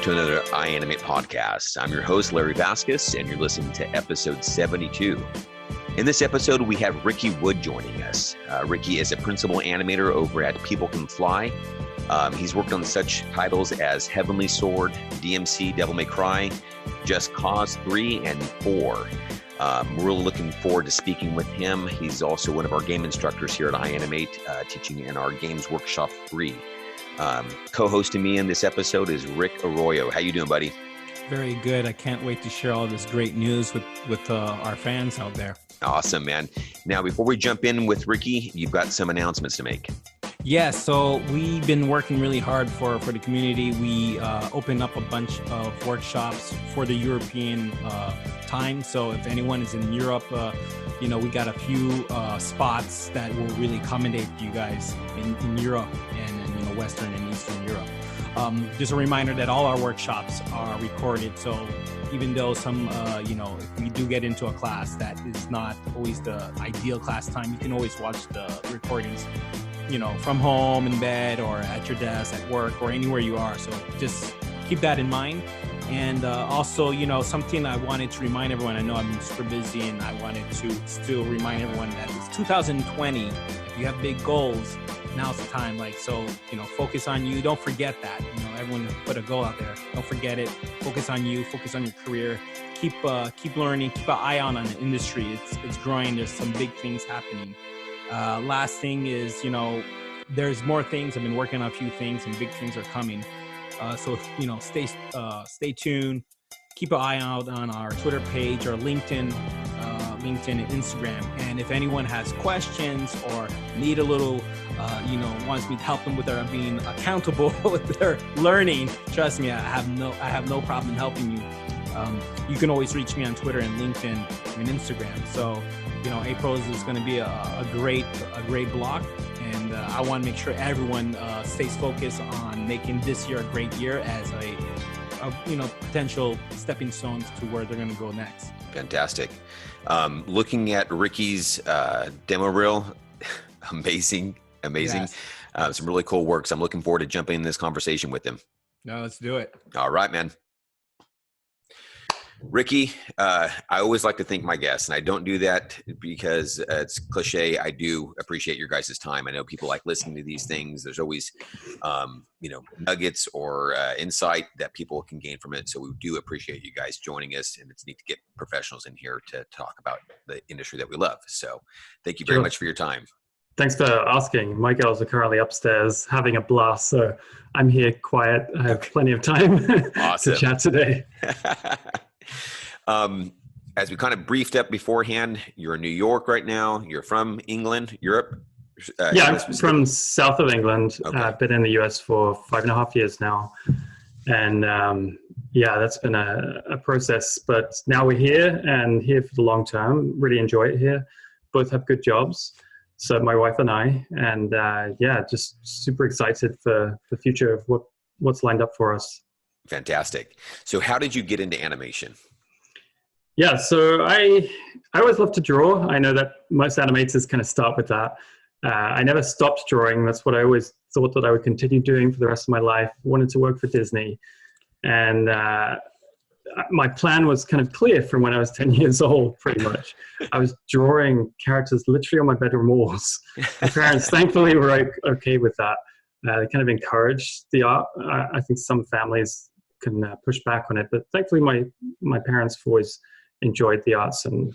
welcome to another iAnimate podcast. I'm your host, Larry Vasquez, and you're listening to episode 72. In this episode, we have Ricky Wood joining us. Ricky is a principal animator over at People Can Fly. He's worked on such titles as Heavenly Sword, DMC Devil May Cry, Just Cause 3, and 4. We're really looking forward to speaking with him. He's also one of our game instructors here at iAnimate, teaching in our Games Workshop 3. Co-hosting me in this episode is Rick Arroyo. How you doing, buddy? Very good. I can't wait to share all this great news with our fans out there. Awesome, man. Now, before we jump in with Ricky, you've got some announcements to make. Yeah, so we've been working really hard for the community. We opened up a bunch of workshops for the European time. So if anyone is in Europe, we got a few spots that will really accommodate you guys in Europe and Western and Eastern Europe. Just a reminder that all our workshops are recorded. So even though some, if we do get into a class that is not always the ideal class time, you can always watch the recordings, from home, in bed, or at your desk, at work, or anywhere you are. So just keep that in mind. And also, something I wanted to remind everyone, I know I'm super busy, and I wanted to still remind everyone that it's 2020. If you have big goals, now's the time. Focus on you. Don't forget that. Everyone put a goal out there. Don't forget it. Focus on you. Focus on your career. Keep learning. Keep an eye on the industry. It's growing. There's some big things happening. Last thing is, there's more things. I've been working on a few things, and big things are coming. So stay tuned. Keep an eye out on our Twitter page or LinkedIn and Instagram. And if anyone has questions or need a little, wants me to help them with their being accountable with their learning, trust me, I have no problem helping you. You can always reach me on Twitter and LinkedIn and Instagram. So, April is going to be a great block. And I want to make sure everyone stays focused on making this year a great year as a potential stepping stones to where they're going to go next. Fantastic. Looking at Ricky's demo reel, amazing. Yes. Some really cool work. So I'm looking forward to jumping in this conversation with him. No, let's do it. All right, man. Ricky, I always like to thank my guests, and I don't do that because it's cliche. I do appreciate your guys' time. I know people like listening to these things. There's always, nuggets or insight that people can gain from it. So we do appreciate you guys joining us, and it's neat to get professionals in here to talk about the industry that we love. So thank you very much for your time. Thanks for asking. My girls are currently upstairs having a blast, so I'm here quiet. I have plenty of time to chat today. As we kind of briefed up beforehand, you're in New York right now. You're from England, Europe? I'm from south of England. Okay. I've been in the US for 5.5 years now. And that's been a process. But now we're here and here for the long term. Really enjoy it here. Both have good jobs. So my wife and I, and just super excited for the future of what's lined up for us. Fantastic. So how did you get into animation? Yeah, so I always love to draw. I know that most animators kind of start with that. I never stopped drawing. That's what I always thought that I would continue doing for the rest of my life. Wanted to work for Disney. And my plan was kind of clear from when I was 10 years old, pretty much. I was drawing characters literally on my bedroom walls. My parents, thankfully, were okay with that. They kind of encouraged the art. I think some families can push back on it, but thankfully my parents have always enjoyed the arts and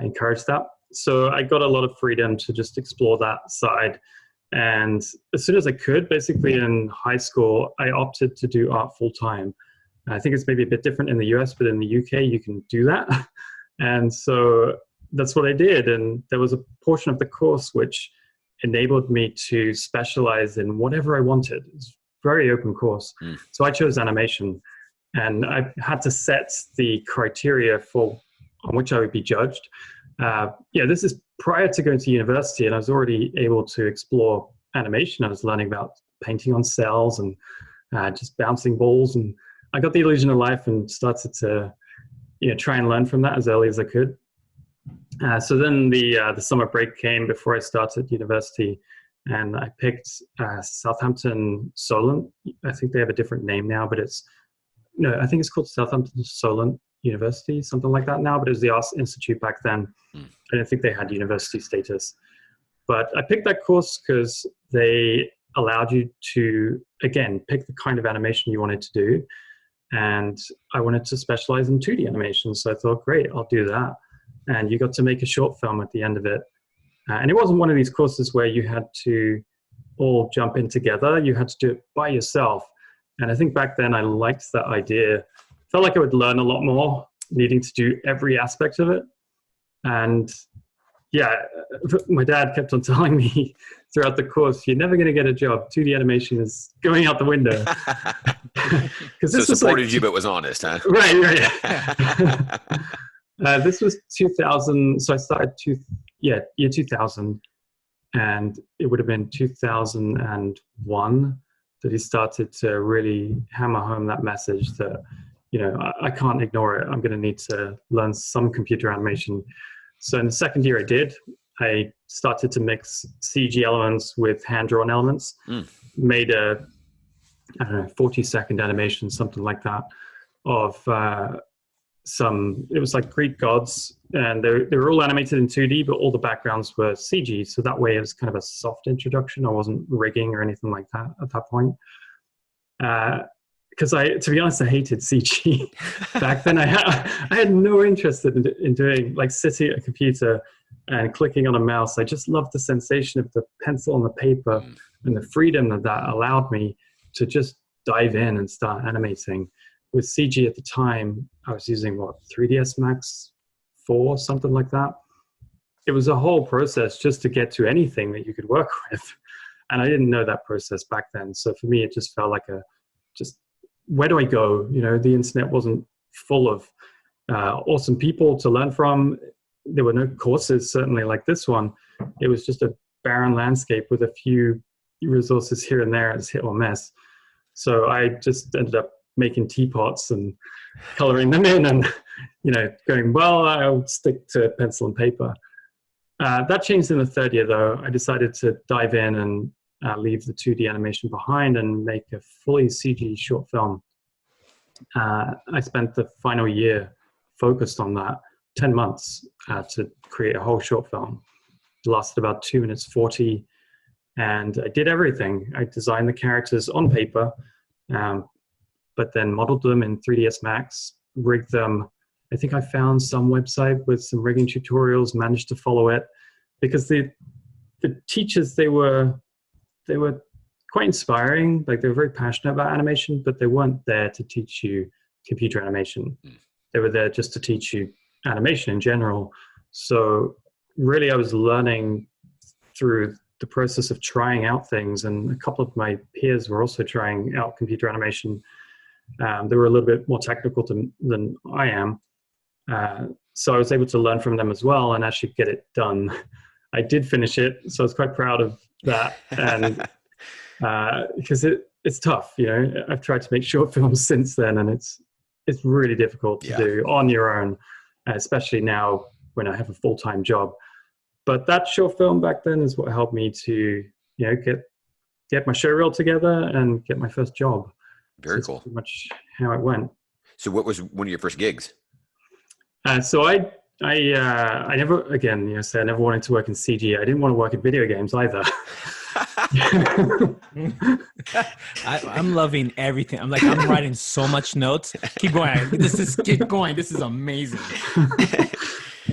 encouraged that. So I got a lot of freedom to just explore that side. And as soon as I could, basically in high school, I opted to do art full time. I think it's maybe a bit different in the US, but in the UK, you can do that. And so that's what I did. And there was a portion of the course which enabled me to specialize in whatever I wanted. It's a very open course. So I chose animation. And I had to set the criteria on which I would be judged. This is prior to going to university, and I was already able to explore animation. I was learning about painting on cells and just bouncing balls. And I got the illusion of life and started to try and learn from that as early as I could. So then the summer break came before I started university, and I picked Southampton Solent. I think they have a different name now, but it's no, I think it's called Southampton Solent University, something like that now, but it was the Arts Institute back then. I don't think they had university status. But I picked that course because they allowed you to, again, pick the kind of animation you wanted to do. And I wanted to specialize in 2D animation. So I thought, great, I'll do that. And you got to make a short film at the end of it. And it wasn't one of these courses where you had to all jump in together. You had to do it by yourself. And I think back then I liked that idea. Felt like I would learn a lot more, needing to do every aspect of it. And yeah, my dad kept on telling me throughout the course, you're never going to get a job. 2D animation is going out the window. So supported you, but was honest, huh? Right. This was 2000. So I started year 2000. And it would have been 2001 that he started to really hammer home that message that, I can't ignore it. I'm going to need to learn some computer animation. So in the second year I did. I started to mix CG elements with hand-drawn elements, made a, 40-second animation, something like that, of it was like Greek gods, and they were all animated in 2D, but all the backgrounds were CG. So that way it was kind of a soft introduction. I wasn't rigging or anything like that at that point. Because to be honest, I hated CG. Back then I had no interest in doing, like, sitting at a computer and clicking on a mouse. I just loved the sensation of the pencil on the paper and the freedom that allowed me to just dive in and start animating. With CG at the time, I was using 3ds Max 4, something like that. It was a whole process just to get to anything that you could work with. And I didn't know that process back then. So for me, it just felt like where do I go? The internet wasn't full of awesome people to learn from. There were no courses, certainly like this one. It was just a barren landscape with a few resources here and there. It's hit or miss. So I just ended up making teapots and coloring them in and, going, well, I'll stick to pencil and paper. That changed in the third year, though. I decided to dive in and leave the 2D animation behind and make a fully CG short film. I spent the final year focused on that, 10 months to create a whole short film. It lasted about 2 minutes 40, and I did everything. I designed the characters on paper, but then modeled them in 3ds Max, rigged them. I think I found some website with some rigging tutorials, managed to follow it, because the teachers, they were quite inspiring. Like, they were very passionate about animation, but they weren't there to teach you computer animation. They were there just to teach you animation in general. So really I was learning through the process of trying out things, and a couple of my peers were also trying out computer animation. They were a little bit more technical than I am. So I was able to learn from them as well and actually get it done. I did finish it, so I was quite proud of that. And because it's tough, I've tried to make short films since then, and it's really difficult to do on your own, especially now when I have a full-time job. But that short film back then is what helped me to, get my show reel together and get my first job. Very so cool. Pretty much how it went. So what was one of your first gigs? So I never, again, I never wanted to work in CG. I didn't want to work in video games either. I'm loving everything. I'm writing so much notes. Keep going. Keep going. This is amazing.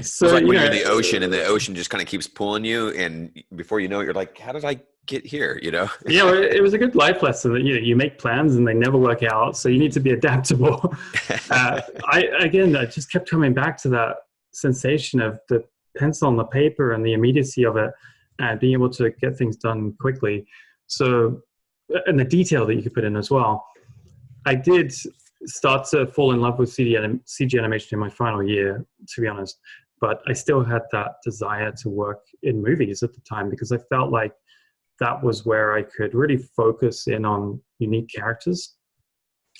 So, it's like when you're in the ocean and the ocean just kind of keeps pulling you, and before you know it, you're like, how did I get here? Yeah, well, it was a good life lesson that you make plans and they never work out, so you need to be adaptable. I just kept coming back to that sensation of the pencil on the paper and the immediacy of it, and being able to get things done quickly. So, and the detail that you could put in as well. I did start to fall in love with CG animation in my final year, to be honest. But I still had that desire to work in movies at the time, because I felt like that was where I could really focus in on unique characters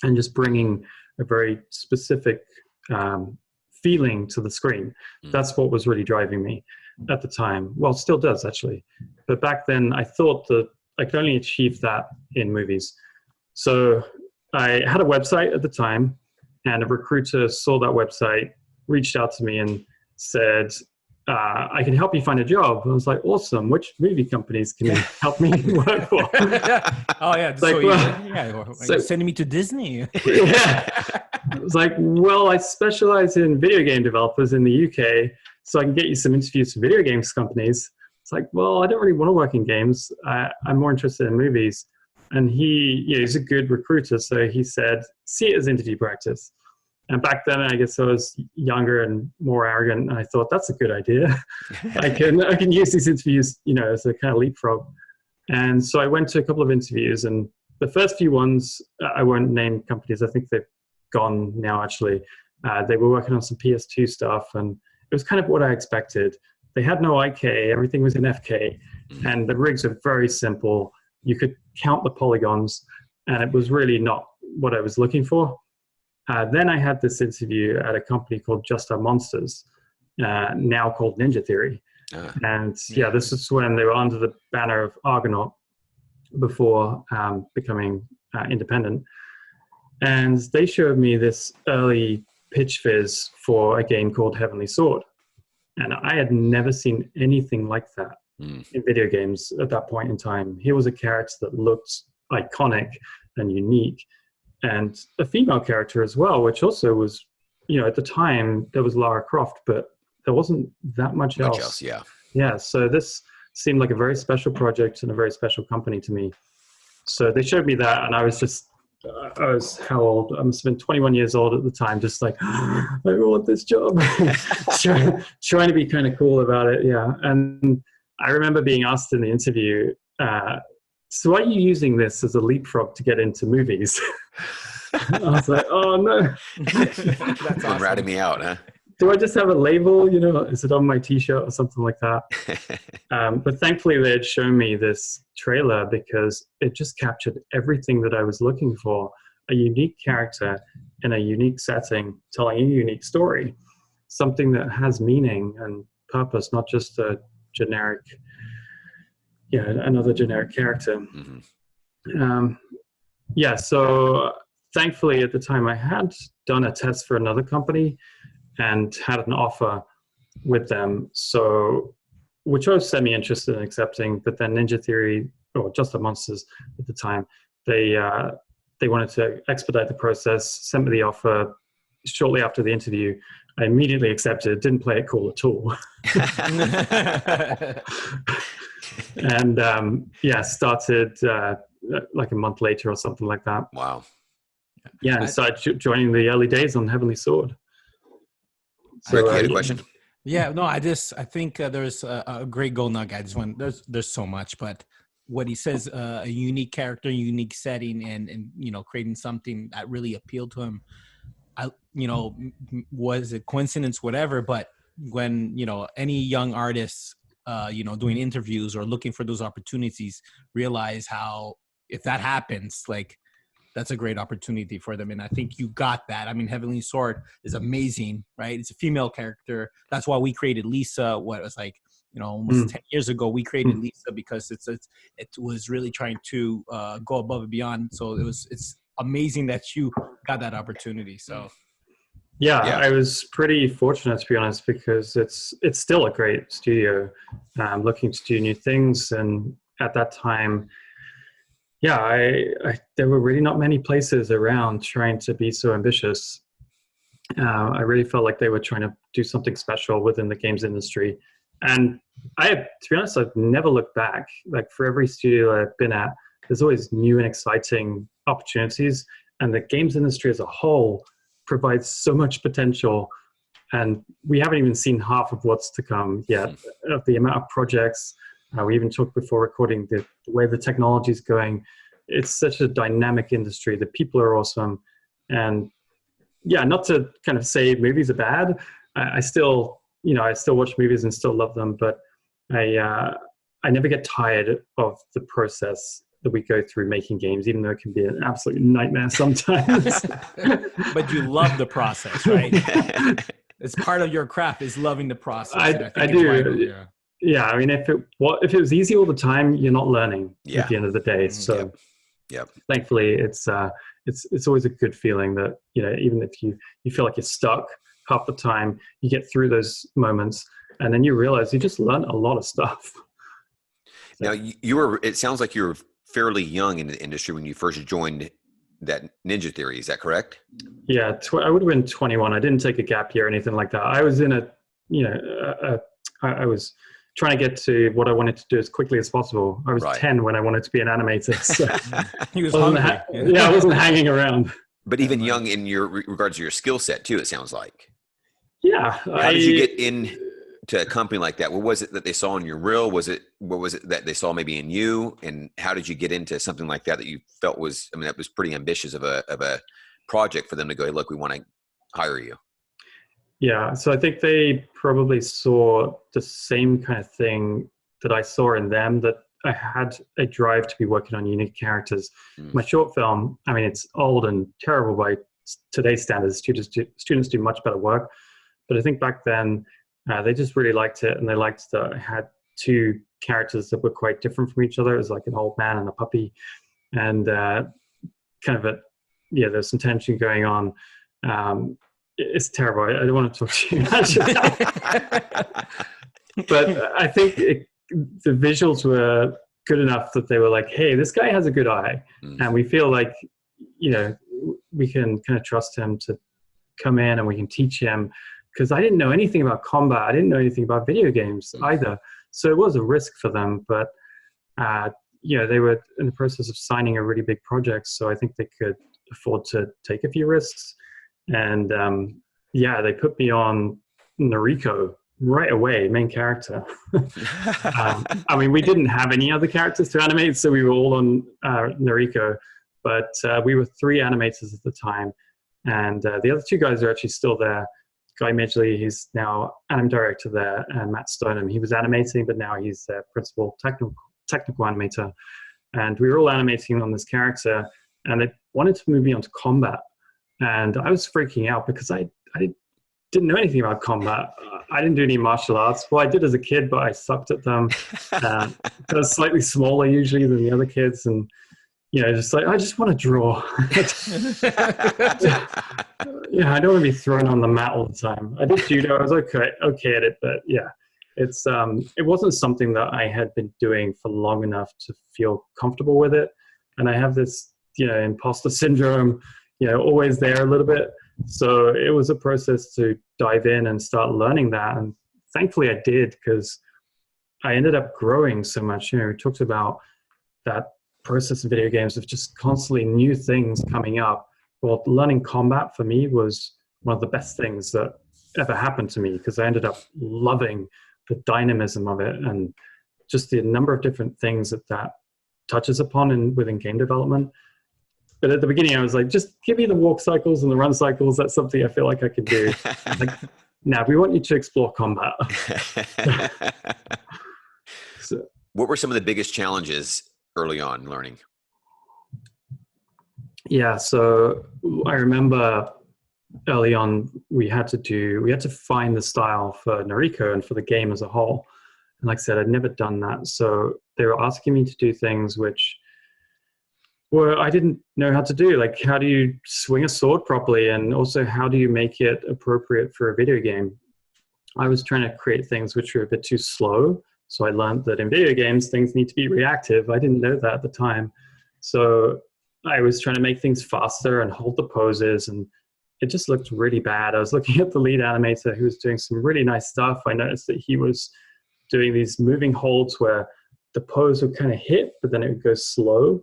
and just bringing a very specific feeling to the screen. That's what was really driving me at the time. Well, it still does, actually. But back then, I thought that I could only achieve that in movies. So I had a website at the time, and a recruiter saw that website, reached out to me and said, I can help you find a job. I was like, awesome. Which movie companies can you help me work for? Oh, yeah. Like, You're sending me to Disney. Yeah. I was like, well, I specialize in video game developers in the UK, so I can get you some interviews for video games companies. It's like, well, I don't really want to work in games. I'm more interested in movies. And he's a good recruiter, so he said, see it as interview practice. And back then, I guess I was younger and more arrogant, and I thought, that's a good idea. I can use these interviews, as a kind of leapfrog. And so I went to a couple of interviews, and the first few ones, I won't name companies. I think they've gone now, actually. They were working on some PS2 stuff, and it was kind of what I expected. They had no IK. Everything was in FK, and the rigs are very simple. You could count the polygons, and it was really not what I was looking for. Then I had this interview at a company called Just Our Monsters, now called Ninja Theory. This is when they were under the banner of Argonaut before becoming independent. And they showed me this early pitch viz for a game called Heavenly Sword. And I had never seen anything like that in video games at that point in time. Here was a character that looked iconic and unique, and a female character as well, which also was, at the time there was Lara Croft, but there wasn't that much else. Yeah. So this seemed like a very special project and a very special company to me. So they showed me that, and I was how old? I must have been 21 years old at the time, just like, I want this job. trying to be kind of cool about it. Yeah. And I remember being asked in the interview, so are you using this as a leapfrog to get into movies? I was like, oh no. That's awesome. Ratting me out, huh? Do I just have a label? Is it on my t-shirt or something like that? But thankfully they had shown me this trailer because it just captured everything that I was looking for. A unique character in a unique setting, telling a unique story. Something that has meaning and purpose, not just a generic, another generic character. So thankfully at the time I had done a test for another company and had an offer with them, which I was semi-interested in accepting, but then Ninja Theory, or Just the Monsters at the time, they wanted to expedite the process, sent me the offer shortly after the interview. I immediately accepted, didn't play it cool at all. And started like a month later or something like that. Wow. Yeah, and started joining the early days on Heavenly Sword. So, Rick, you had a question? Yeah, no, I think there's a great gold nugget. I just want, there's so much, but what he says, a unique character, unique setting, and creating something that really appealed to him. Was it coincidence, whatever, but when, any young artists, doing interviews or looking for those opportunities, realize how, if that happens, that's a great opportunity for them. And I think you got that. I mean, Heavenly Sword is amazing, right? It's a female character. That's why we created Lisa. What it was almost 10 years ago, we created Lisa because it was really trying to go above and beyond. So it's amazing that you got that opportunity. So. Yeah, I was pretty fortunate, to be honest, because it's still a great studio, looking to do new things. And at that time, there were really not many places around trying to be so ambitious. I really felt like they were trying to do something special within the games industry. And to be honest, I've never looked back. For every studio I've been at, there's always new and exciting opportunities. And the games industry as a whole provides so much potential. And we haven't even seen half of what's to come yet, of the amount of projects. We even talked before recording the way the technology is going. It's such a dynamic industry. The people are awesome. And not to kind of say movies are bad. I still watch movies and still love them, but I never get tired of the process that we go through making games, even though it can be an absolute nightmare sometimes. But you love the process, right? It's part of your craft is loving the process. I do. Yeah, I mean, if it was easy all the time, you're not learning at the end of the day. So, thankfully, it's it's always a good feeling that, you know, even if you feel like you're stuck half the time, you get through those moments, and then you realize you just learn a lot of stuff. Now, it sounds like you were fairly young in the industry when you first joined that Ninja Theory. Is that correct? Yeah, I would have been 21. I didn't take a gap year or anything like that. I was in I was trying to get to what I wanted to do as quickly as possible. I was 10 when I wanted to be an animator. So he was hungry. I wasn't hanging around. But even young in regards to your skill set too, it sounds like. Yeah. How did you get into a company like that? What was it that they saw in your reel? What was it that they saw maybe in you? And how did you get into something like that you felt was, I mean, that was pretty ambitious of a project for them to go, hey, look, we want to hire you? Yeah. So I think they probably saw the same kind of thing that I saw in them, that I had a drive to be working on unique characters. My short film, I mean, it's old and terrible by today's standards. Students do much better work. But I think back then, they just really liked it, and they liked that I had two characters that were quite different from each other. It was like an old man and a puppy, and there's some tension going on. It's terrible. I don't want to talk to you much about it. But I think the visuals were good enough that they were like, hey, this guy has a good eye, and we feel like, you know, we can kind of trust him to come in and we can teach him. Because I didn't know anything about combat. I didn't know anything about video games either. So it was a risk for them. But, they were in the process of signing a really big project. So I think they could afford to take a few risks. And, they put me on Noriko right away, main character. I mean, we didn't have any other characters to animate, so we were all on Noriko. But we were 3 animators at the time. And the other 2 guys are actually still there. Guy Midgley, he's now anim director there, and Matt Stoneham. He was animating, but now he's the principal technical animator. And we were all animating on this character, and they wanted to move me onto combat. And I was freaking out because I didn't know anything about combat. I didn't do any martial arts. Well, I did as a kid, but I sucked at them. I was slightly smaller usually than the other kids, and just like, I just want to draw. I don't want to be thrown on the mat all the time. I did judo. I was okay at it, but it wasn't something that I had been doing for long enough to feel comfortable with it. And I have this, imposter syndrome, always there a little bit. So it was a process to dive in and start learning that. And thankfully I did, because I ended up growing so much. We talked about that process of video games of just constantly new things coming up. Well, learning combat for me was one of the best things that ever happened to me, because I ended up loving the dynamism of it and just the number of different things that touches upon within game development. But at the beginning I was like, just give me the walk cycles and the run cycles. That's something I feel like I could do. Like, now we want you to explore combat. So, what were some of the biggest challenges early on learning? Yeah, so I remember early on we had to find the style for Noriko and for the game as a whole. And like I said, I'd never done that. So they were asking me to do things which I didn't know how to do. Like, how do you swing a sword properly? And also, how do you make it appropriate for a video game? I was trying to create things which were a bit too slow. So I learned that in video games, things need to be reactive. I didn't know that at the time. So I was trying to make things faster and hold the poses, and it just looked really bad. I was looking at the lead animator who was doing some really nice stuff. I noticed that he was doing these moving holds where the pose would kind of hit, but then it would go slow.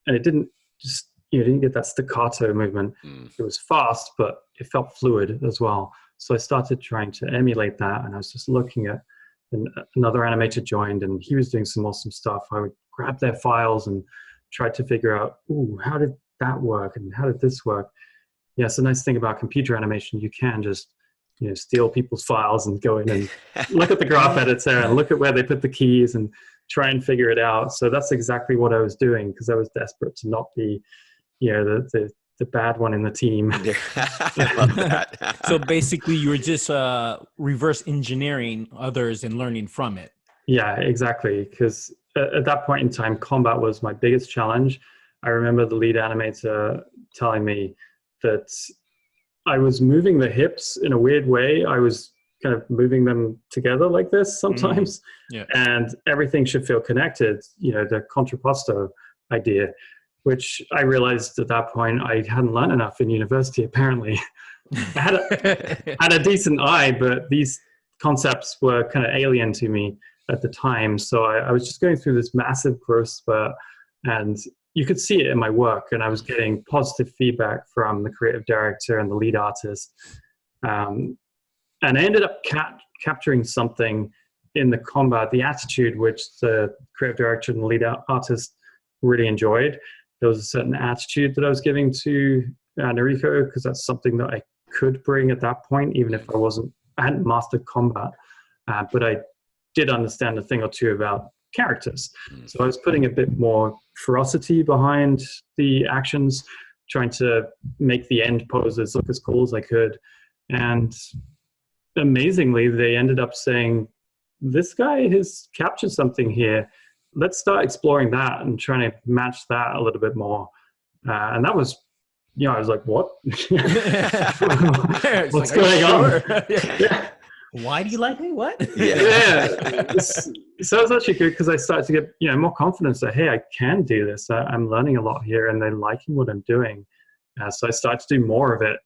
And it didn't just, you didn't get that staccato movement. It was fast, but it felt fluid as well. So I started trying to emulate that, and I was just looking at another animator joined, and he was doing some awesome stuff. I would grab their files and try to figure out, how did that work? And how did this work? Yeah, it's a nice thing about computer animation. You can just, steal people's files and go in and look at the graph editor and look at where they put the keys and try and figure it out. So that's exactly what I was doing, because I was desperate to not be, the bad one in the team. I love that. So basically you were just reverse engineering others and learning from it. Yeah, exactly. Because at that point in time, combat was my biggest challenge. I remember the lead animator telling me that I was moving the hips in a weird way. I was kind of moving them together like this sometimes, and everything should feel connected, the contrapposto idea, which I realized at that point I hadn't learned enough in university, apparently. I had a decent eye, but these concepts were kind of alien to me at the time. So I was just going through this massive growth spurt, and you could see it in my work, and I was getting positive feedback from the creative director and the lead artist. And I ended up capturing something in the combat, the attitude which the creative director and the lead artist really enjoyed. There was a certain attitude that I was giving to Noriko, because that's something that I could bring at that point, even if I hadn't mastered combat, but I did understand a thing or two about characters. So I was putting a bit more ferocity behind the actions, trying to make the end poses look as cool as I could. And amazingly, they ended up saying, this guy has captured something here. Let's start exploring that and trying to match that a little bit more. And that was, I was like, what? What's going on? Yeah. Why do you like me? What? So it was actually good, because I started to get more confidence that, hey, I can do this. I'm learning a lot here, and they're liking what I'm doing. So I started to do more of it,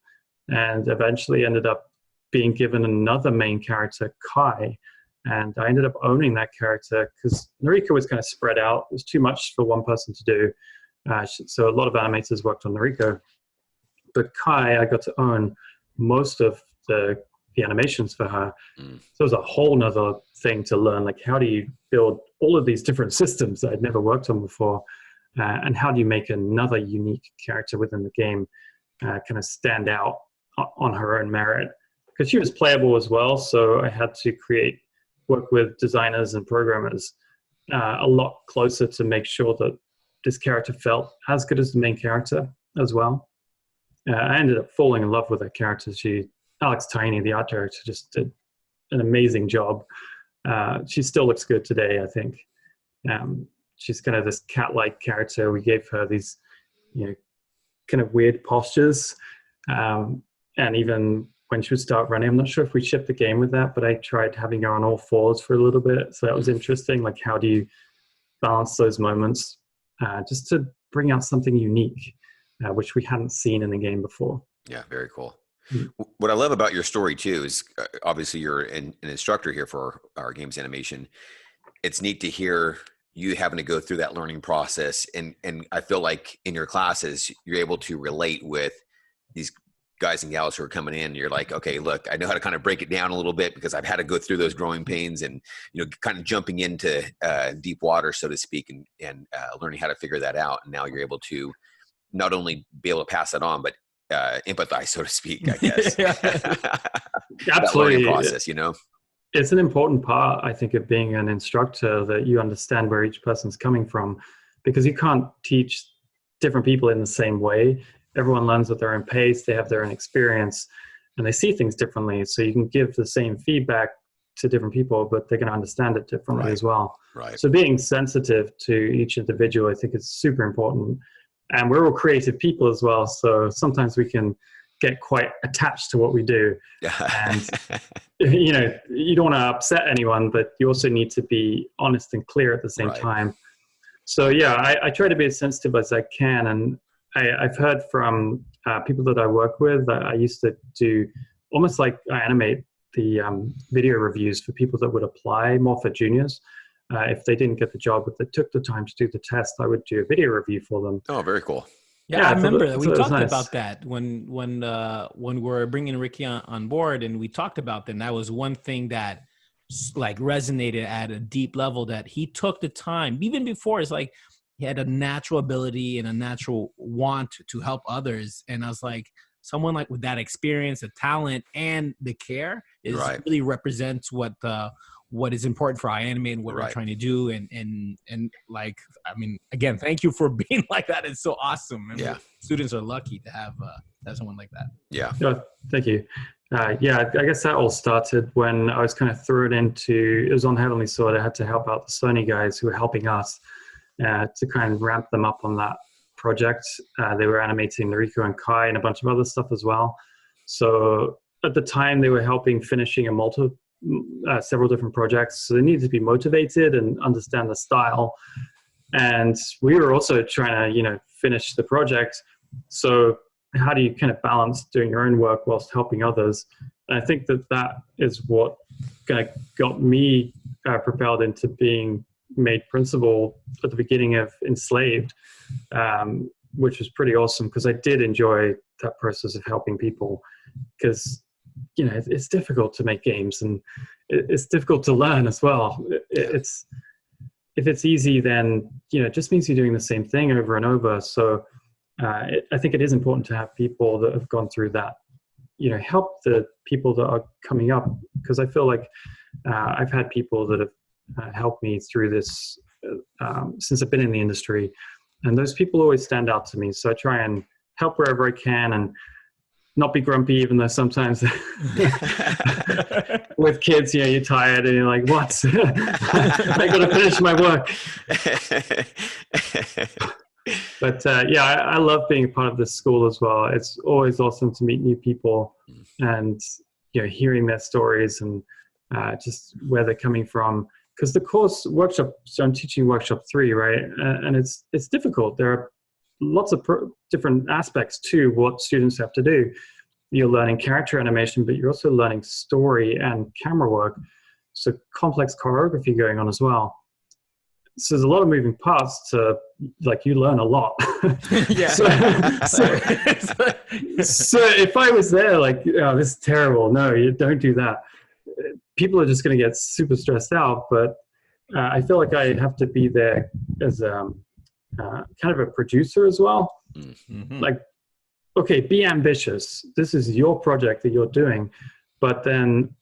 and eventually ended up being given another main character, Kai, and I ended up owning that character because Noriko was kind of spread out. It was too much for one person to do. So a lot of animators worked on Noriko, but Kai, I got to own most of the animations for her. So it was a whole nother thing to learn, like how do you build all of these different systems that I'd never worked on before, and how do you make another unique character within the game kind of stand out on her own merit, because she was playable as well. So I had to work with designers and programmers a lot closer to make sure that this character felt as good as the main character as well. I ended up falling in love with that character. Alex Tiny, the art director, just did an amazing job. She still looks good today, I think. She's kind of this cat-like character. We gave her these, kind of weird postures. And even when she would start running, I'm not sure if we shipped the game with that, but I tried having her on all fours for a little bit. So that was interesting. Like, how do you balance those moments just to bring out something unique, which we hadn't seen in the game before. Yeah, very cool. What I love about your story too is obviously you're an instructor here for our games animation. It's neat to hear you having to go through that learning process. And I feel like in your classes, you're able to relate with these guys and gals who are coming in. You're like, okay, look, I know how to kind of break it down a little bit because I've had to go through those growing pains and, kind of jumping into deep water, so to speak, and learning how to figure that out. And now you're able to not only be able to pass that on, but empathize, so to speak, I guess. Absolutely. Process, It's an important part, I think, of being an instructor, that you understand where each person's coming from, because you can't teach different people in the same way. Everyone learns at their own pace, they have their own experience, and they see things differently. So you can give the same feedback to different people, but they're going to understand it differently as well. Right. So being sensitive to each individual, I think, is super important. And we're all creative people as well. So sometimes we can get quite attached to what we do. And, you don't want to upset anyone, but you also need to be honest and clear at the same time. So yeah, I try to be as sensitive as I can. And I've heard from people that I work with that I used to do almost like I animate the video reviews for people that would apply more for juniors. If they didn't get the job, but they took the time to do the test, I would do a video review for them. Oh, very cool. Yeah, I remember that. We talked about that when we were bringing Ricky on board, and we talked about that. And that was one thing that like resonated at a deep level, that he took the time, even before. It's like he had a natural ability and a natural want to help others. And I was like, someone like with that experience, the talent, and the care really represents what is important for iAnimate and what we're trying to do. And like, I mean, again, thank you for being like that. It's so awesome. And students are lucky to have someone like that. Yeah, thank you. I guess that all started when I was kind of thrown into, it was on Heavenly Sword. I had to help out the Sony guys who were helping us to kind of ramp them up on that project. They were animating Noriko and Kai and a bunch of other stuff as well. So at the time, they were helping finishing several different projects. So they needed to be motivated and understand the style. And we were also trying to, finish the project. So how do you kind of balance doing your own work whilst helping others? And I think that is what kind of got me propelled into being made principal at the beginning of Enslaved, which was pretty awesome because I did enjoy that process of helping people, because it's difficult to make games and it's difficult to learn as well. If it's easy, then it just means you're doing the same thing over and over. So I think it is important to have people that have gone through that, help the people that are coming up, because I feel like I've had people that have helped me through this since I've been in the industry, and those people always stand out to me. So I try and help wherever I can and not be grumpy, even though sometimes with kids, you're tired and you're like, what? I got to finish my work. But I love being a part of this school as well. It's always awesome to meet new people and hearing their stories and just where they're coming from. Because the course workshop, so I'm teaching workshop 3, right? And it's difficult. There are lots of different aspects to what students have to do. You're learning character animation, but you're also learning story and camera work. So complex choreography going on as well. So there's a lot of moving parts to, you learn a lot. Yeah. So if I was there, this is terrible. No, you don't do that. People are just going to get super stressed out. But I feel like I have to be there as kind of a producer as well. Mm-hmm. Okay, be ambitious. This is your project that you're doing. But then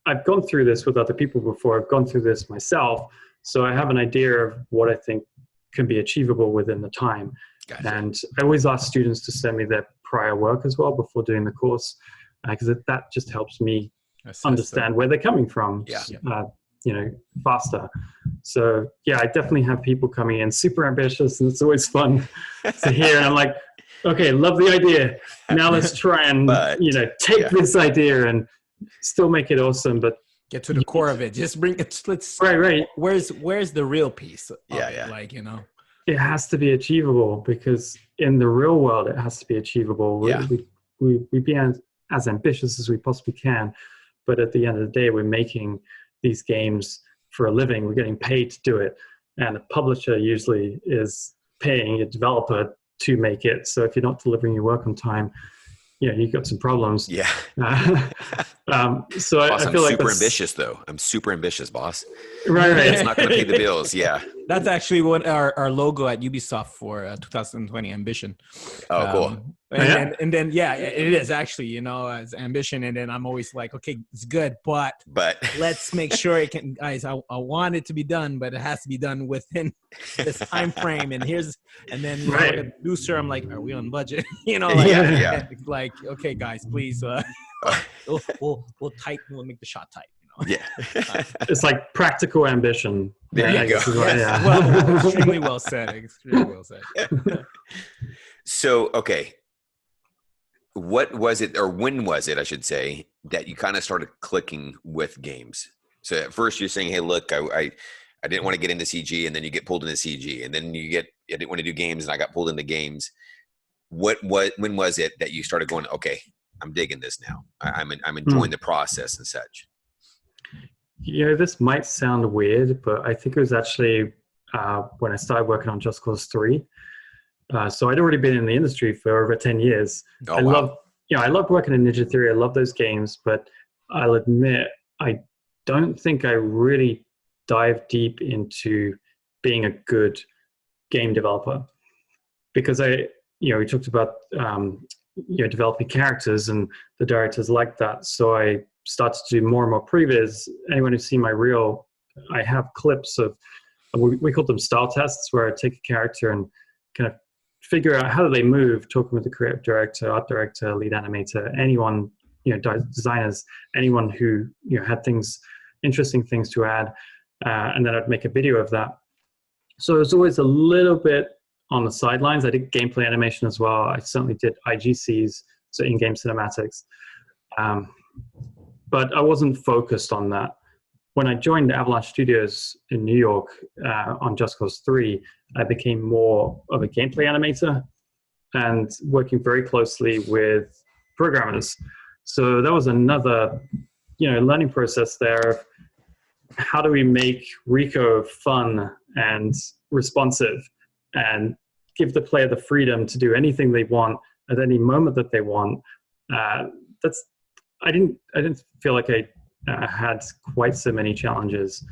I've gone through this with other people before. I've gone through this myself. So I have an idea of what I think can be achievable within the time. Gotcha. And I always ask students to send me their prior work as well before doing the course, because that just helps me understand where they're coming from, faster. So I definitely have people coming in super ambitious, and it's always fun to hear. And I'm like, okay, love the idea. Now let's try and take this idea and still make it awesome, but get to the core of it. Just bring it. Right. Where's the real piece? It has to be achievable, because in the real world, it has to be achievable. We be as ambitious as we possibly can, but at the end of the day, we're making these games for a living. We're getting paid to do it, and a publisher usually is paying a developer to make it. So if you're not delivering your work on time, you've got some problems. Yeah. So boss, I feel I'm super ambitious, though. I'm super ambitious, boss. Right. It's not going to pay the bills. Yeah. That's actually what our logo at Ubisoft for 2020, Ambition. Oh, cool. And then it is actually, as ambition. And then I'm always like, okay, it's good, but let's make sure it can, guys, I want it to be done, but it has to be done within this time frame. And then like a producer, I'm like, are we on budget? Okay, guys, please, we'll make the shot tight. Yeah. It's like practical ambition. There you go. Well, extremely well said. So, okay. What was it, or when was it, I should say, that you kind of started clicking with games? So at first you're saying, hey, look, I didn't want to get into CG, and then you get pulled into CG, and then I didn't want to do games, and I got pulled into games. When was it that you started going, okay, I'm digging this now. I'm enjoying the process and such? This might sound weird, but I think it was actually when I started working on Just Cause 3. So I'd already been in the industry for over 10 years. Oh, wow. I love working in Ninja Theory. I love those games, but I'll admit, I don't think I really dived deep into being a good game developer, because we talked about developing characters, and the directors like that. So I started to do more and more previs. Anyone who's seen my reel, I have clips of, we call them style tests, where I take a character and kind of figure out how do they move, talking with the creative director, art director, lead animator, anyone, designers, anyone who had interesting things to add, and then I'd make a video of that. So it was always a little bit on the sidelines. I did gameplay animation as well. I certainly did IGCs, so in-game cinematics. But I wasn't focused on that. When I joined Avalanche Studios in New York on Just Cause 3, I became more of a gameplay animator and working very closely with programmers. So that was another, learning process there of how do we make Rico fun and responsive and give the player the freedom to do anything they want at any moment that they want. I didn't feel like I had quite so many challenges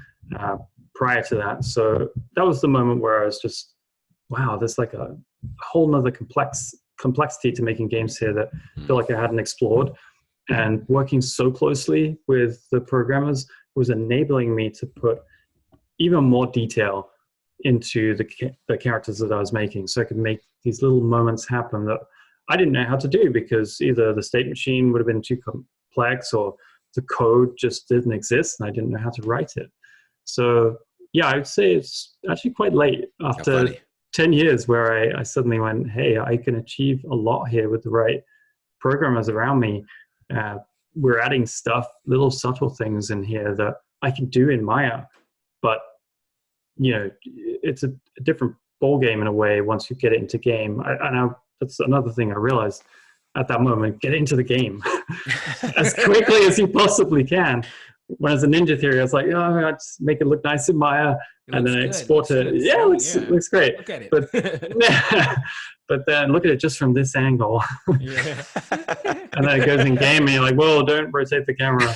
prior to that. So that was the moment where I was just, wow, there's like a whole nother complexity to making games here that I feel like I hadn't explored. And working so closely with the programmers was enabling me to put even more detail into the characters that I was making. So I could make these little moments happen that I didn't know how to do because either the state machine would have been too complex or the code just didn't exist and I didn't know how to write it. So yeah, I would say it's actually quite late after 10 years where I suddenly went, hey, I can achieve a lot here with the right programmers around me. We're adding stuff, little subtle things in here that I can do in Maya, but it's a different ball game in a way once you get it into game. That's another thing I realized at that moment: get into the game as quickly as you possibly can. When as a Ninja Theory, I was like, oh, I just make it look nice in Maya, and then I export it. It looks great. Look at it. But then look at it just from this angle. Yeah. And then it goes in game, and you're like, whoa, don't rotate the camera.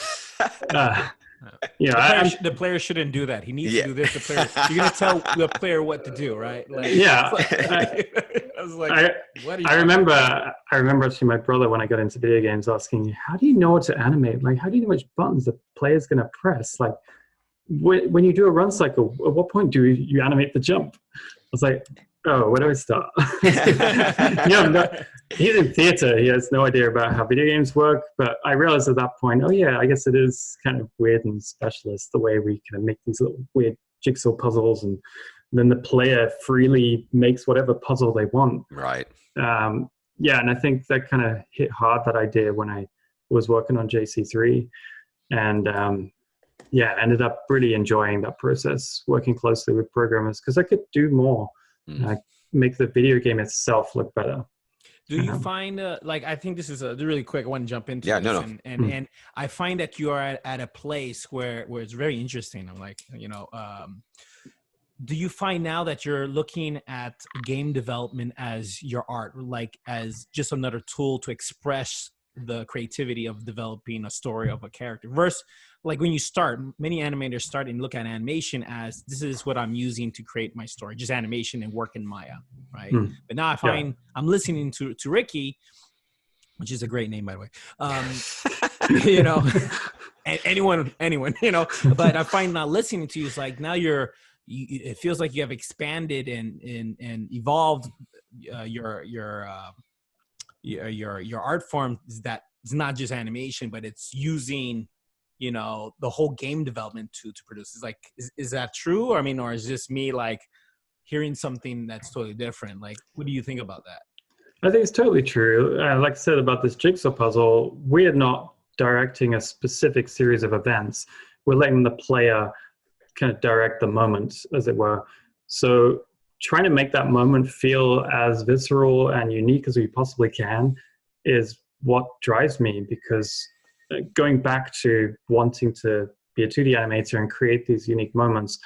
The player shouldn't do that. He needs to do this. The player, you're gonna tell the player what to do, right? Like, I was like, what are you? I remember actually my brother, when I got into video games, asking, how do you know what to animate? Like, how do you know which buttons the player's gonna press? Like, when you do a run cycle, at what point do you animate the jump? I was like, oh, where do I start? He's in theater. He has no idea about how video games work. But I realized at that point, oh yeah, I guess it is kind of weird and specialist the way we kind of make these little weird jigsaw puzzles, and then the player freely makes whatever puzzle they want. Right. And I think that kind of hit hard, that idea, when I was working on JC3, and ended up really enjoying that process, working closely with programmers, because I could do more. Make the video game itself look better. Do you find I think this is a really quick, I want to jump into this. And I find that you are at a place where it's very interesting. I'm like, do you find now that you're looking at game development as your art, like as just another tool to express the creativity of developing a story of a character, versus like when you start, many animators start and look at animation as, this is what I'm using to create my story, just animation and work in Maya, right? But now I find I'm listening to Ricky, which is a great name, by the way. Anyone, but I find now listening to you is like, now it feels like you have expanded and evolved your art form, is that it's not just animation, but it's using the whole game development to produce. It's like, is that true? Or is just me like hearing something that's totally different? Like, what do you think about that? I think it's totally true. Like I said about this jigsaw puzzle, we're not directing a specific series of events. We're letting the player kind of direct the moment, as it were. So trying to make that moment feel as visceral and unique as we possibly can is what drives me, because going back to wanting to be a 2D animator and create these unique moments,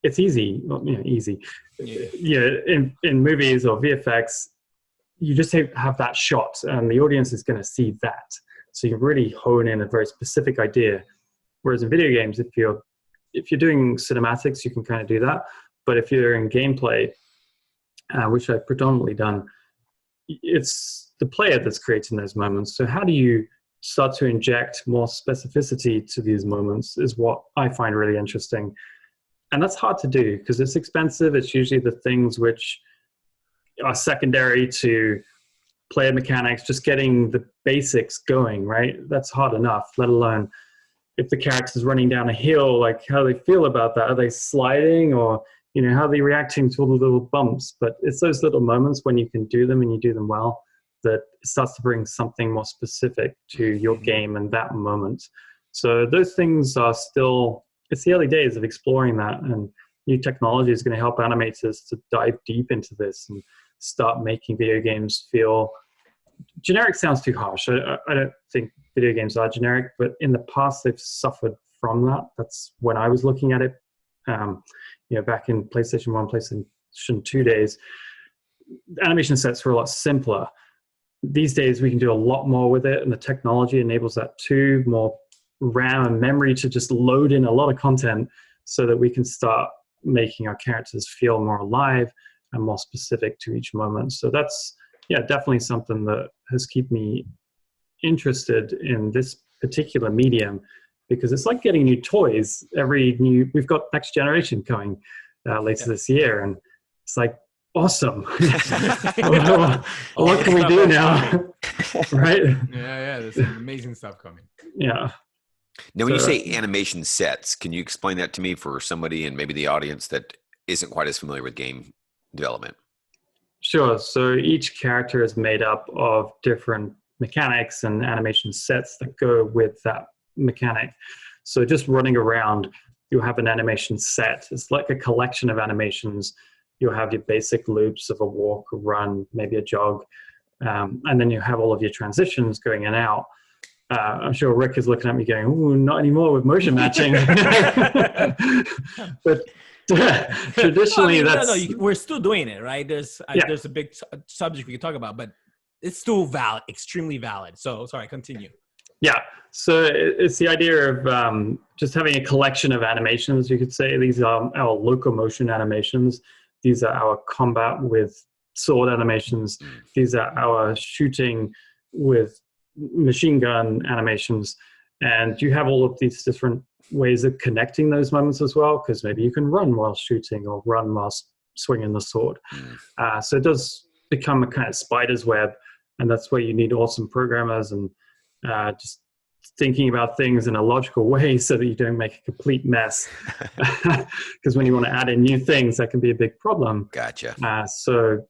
it's easy. Easy. Yeah. In movies or VFX, you just have that shot, and the audience is going to see that. So you really hone in a very specific idea. Whereas in video games, if you're doing cinematics, you can kind of do that. But if you're in gameplay, which I've predominantly done, it's the player that's creating those moments. So how do you start to inject more specificity to these moments is what I find really interesting. And that's hard to do because it's expensive. It's usually the things which are secondary to player mechanics, just getting the basics going, right? That's hard enough, let alone if the character's running down a hill, like how do they feel about that? Are they sliding, or how are they reacting to all the little bumps? But it's those little moments when you can do them and you do them well that starts to bring something more specific to your game and that moment. So those things are still, it's the early days of exploring that, and new technology is going to help animators to dive deep into this and start making video games feel generic. Sounds too harsh. I don't think video games are generic, but in the past they've suffered from that. That's when I was looking at it, back in PlayStation 1, PlayStation 2 days, animation sets were a lot simpler. These days we can do a lot more with it, and the technology enables that too, more RAM and memory to just load in a lot of content so that we can start making our characters feel more alive and more specific to each moment. So that's, definitely something that has kept me interested in this particular medium, because it's like getting new toys. We've got next generation coming later this year, and it's like, awesome. What can we do now? Right? Yeah, there's some amazing stuff coming. Yeah. Now, when you say animation sets, can you explain that to me for somebody and maybe the audience that isn't quite as familiar with game development? Sure. So each character is made up of different mechanics and animation sets that go with that mechanic. So just running around, you have an animation set. It's like a collection of animations. You'll have your basic loops of a walk, a run, maybe a jog, and then you have all of your transitions going in and out. I'm sure Rick is looking at me going, "Ooh, not anymore with motion matching." But traditionally, we're still doing it, right? There's a big subject we can talk about, but it's still valid, extremely valid. So, sorry, continue. Yeah, so it's the idea of just having a collection of animations, you could say. These are our locomotion animations. These are our combat with sword animations. These are our shooting with machine gun animations. And you have all of these different ways of connecting those moments as well, because maybe you can run while shooting or run while swinging the sword. So it does become a kind of spider's web, and that's where you need awesome programmers and just thinking about things in a logical way so that you don't make a complete mess. Because when you want to add in new things, that can be a big problem. Gotcha. So,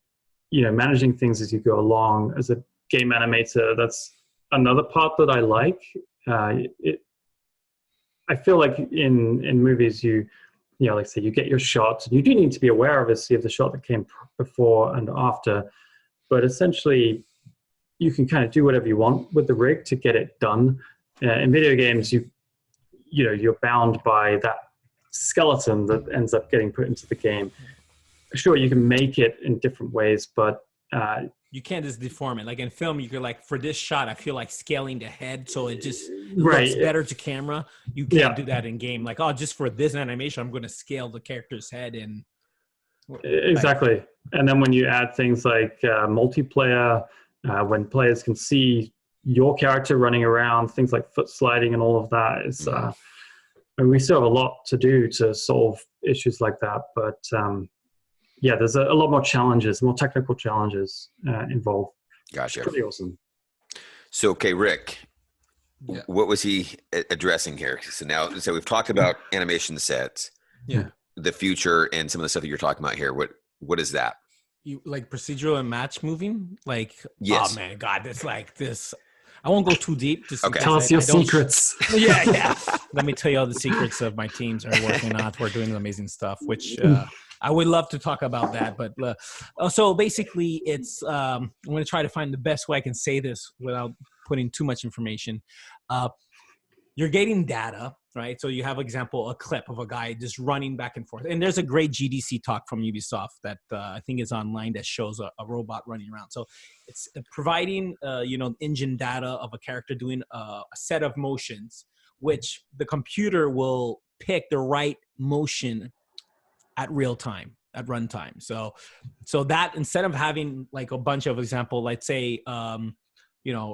managing things as you go along as a game animator, that's another part that I like. I feel like in movies, like say you get your shots, and you do need to be aware, obviously, of the shot that came before and after, but essentially you can kind of do whatever you want with the rig to get it done. In video games, you're bound by that skeleton that ends up getting put into the game. Sure, you can make it in different ways, but you can't just deform it. Like in film, you could for this shot, I feel like scaling the head so it just looks better to camera. You can't do that in game. Like, just for this animation, I'm going to scale the character's head in. Exactly. And then when you add things like multiplayer, when players can see your character running around, things like foot sliding and all of that, and we still have a lot to do to solve issues like that. But there's a lot more challenges, more technical challenges involved. Gotcha. It's pretty awesome. So, okay, Rick, what was he addressing here? So we've talked about animation sets, the future, and some of the stuff that you're talking about here. What is that? You like procedural and match moving? Like, yes. Oh man, God, it's like this. I won't go too deep. Just Tell us your secrets. Yeah. Let me tell you all the secrets of my teams are working on. We're doing amazing stuff, which I would love to talk about that. But so basically, it's I'm going to try to find the best way I can say this without putting too much information. You're getting data, right? So you have, example, a clip of a guy just running back and forth. And there's a great GDC talk from Ubisoft that I think is online that shows a robot running around. So it's providing, engine data of a character doing a set of motions, which the computer will pick the right motion at real time, at runtime. So that instead of having like a bunch of example, let's say,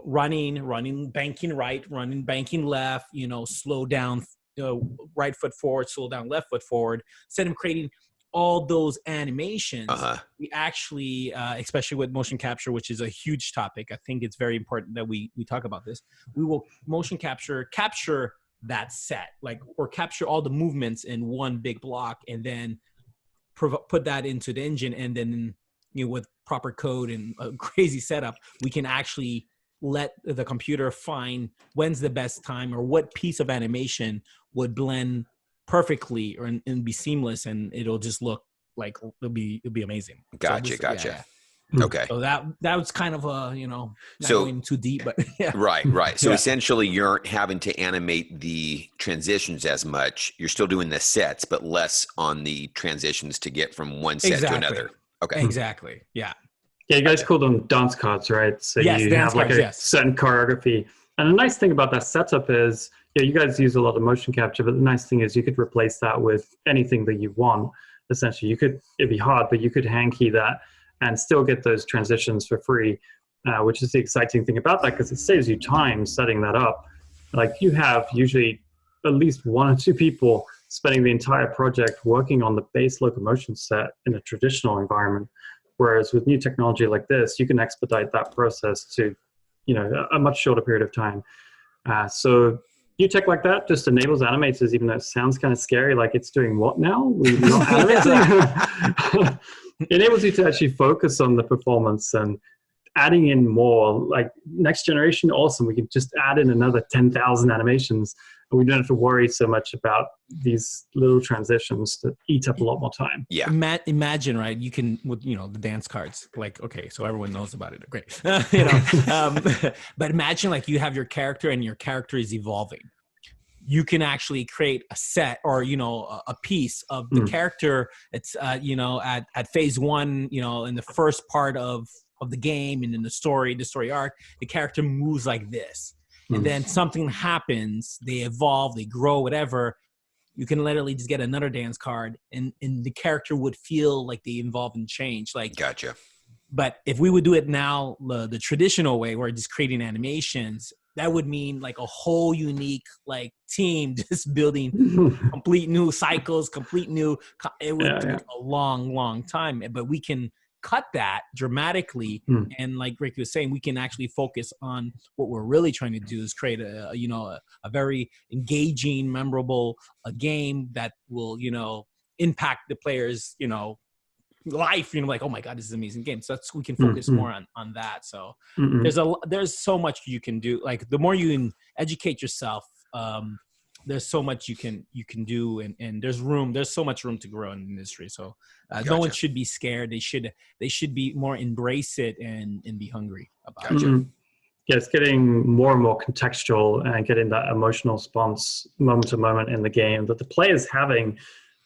running, banking right, running, banking left, slow down, right foot forward, slow down, left foot forward. Instead of creating all those animations, we actually, especially with motion capture, which is a huge topic, I think it's very important that we talk about this. We will motion capture that set, or capture all the movements in one big block, and then put that into the engine, and then with proper code and a crazy setup, we can actually let the computer find when's the best time or what piece of animation would blend perfectly and be seamless, and it'll just look like it'll be amazing. Gotcha. Okay. So that was kind of a, not So- going too deep, but yeah. Right. So Yeah. essentially, you aren't having to animate the transitions as much. You're still doing the sets, but less on the transitions to get from one set Exactly. to another. Okay. Exactly. Yeah. Yeah, you guys call them dance cards, right? So Yes, you dance have like cards, a yes. certain choreography. And the nice thing about that setup is, you guys use a lot of motion capture, but the nice thing is you could replace that with anything that you want. Essentially, it'd be hard, but you could hand key that and still get those transitions for free, which is the exciting thing about that, because it saves you time setting that up. Like, you have usually at least one or two people spending the entire project working on the base locomotion set in a traditional environment. Whereas with new technology like this, you can expedite that process to, a much shorter period of time. So new tech like that just enables animators, even though it sounds kind of scary, like it's doing what now? We're not animating? It enables you to actually focus on the performance and adding in more. Like, next generation, awesome. We can just add in another 10,000 animations, and we don't have to worry so much about these little transitions that eat up a lot more time. Yeah. Imagine, right? You can, with the dance cards, like, okay, so everyone knows about it. Great. But imagine, like, you have your character and your character is evolving. You can actually create a set or, a piece of the character. It's, at phase one, in the first part of the game and in the story arc, the character moves like this. And then something happens, they evolve, they grow, whatever. You can literally just get another dance card and the character would feel like they evolve and change. Like, Gotcha. but if we would do it now, the traditional way, where just creating animations, that would mean like a whole unique like team just building complete new cycles, it would take a long time. But we can cut that dramatically. And like Rick was saying, we can actually focus on what we're really trying to do, is create a very engaging, memorable game that will, impact the players, life, like, oh my God, this is an amazing game. So we can focus more on that. So there's so much you can do. Like, the more you educate yourself, there's so much you can do, and there's so much room to grow in the industry. So no one should be scared. They should be more embrace it and be hungry about it. Yeah, it's getting more and more contextual and getting that emotional response moment to moment in the game that the player's having.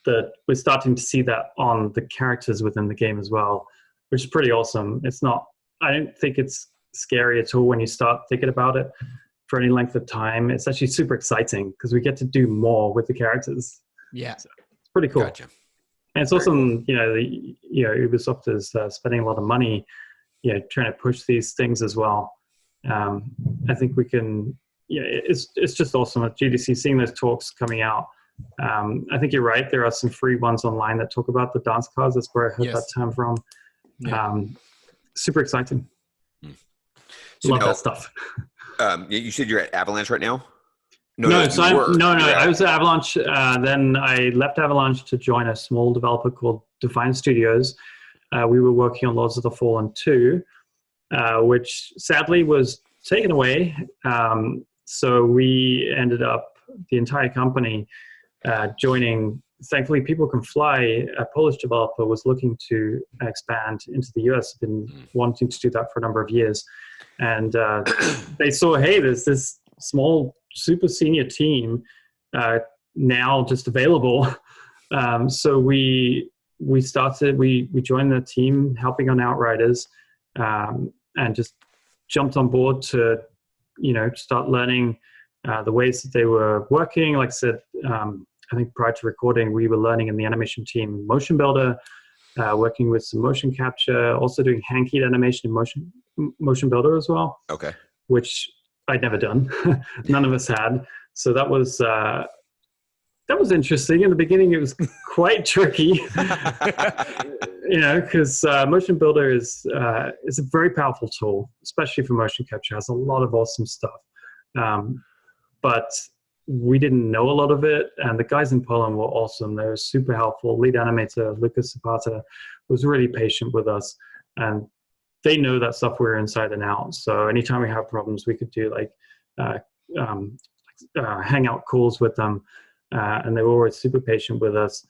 That we're starting to see that on the characters within the game as well, which is pretty awesome. I don't think it's scary at all when you start thinking about it for any length of time. It's actually super exciting because we get to do more with the characters. Yeah. So it's pretty cool. Gotcha. And it's awesome, Ubisoft is spending a lot of money, trying to push these things as well. I think we can, it's just awesome at GDC seeing those talks coming out. I think you're right. There are some free ones online that talk about the dance cards. That's where I heard that term from. Yeah. Super exciting. So Love that stuff. You said you're at Avalanche right now? I was at Avalanche. Then I left Avalanche to join a small developer called Define Studios. We were working on Lords of the Fallen 2, which sadly was taken away. So we ended up, the entire company, joining. Thankfully, People Can Fly, a Polish developer, was looking to expand into the US, been wanting to do that for a number of years. And they saw, hey, there's this small, super senior team now just available. So we joined the team helping on Outriders, and just jumped on board to, start learning the ways that they were working. Like I said, I think prior to recording, we were learning in the animation team Motion Builder, working with some motion capture, also doing hand-keyed animation in Motion Builder as well. Okay. Which I'd never done. None of us had. So that was interesting. In the beginning, it was quite tricky, because Motion Builder is a very powerful tool, especially for motion capture. It has a lot of awesome stuff. But we didn't know a lot of it, and the guys in Poland were awesome. They were super helpful. Lead animator Lucas Zapata was really patient with us, and they know that software inside and out. So anytime we have problems, we could do like hangout calls with them, and they were always super patient with us,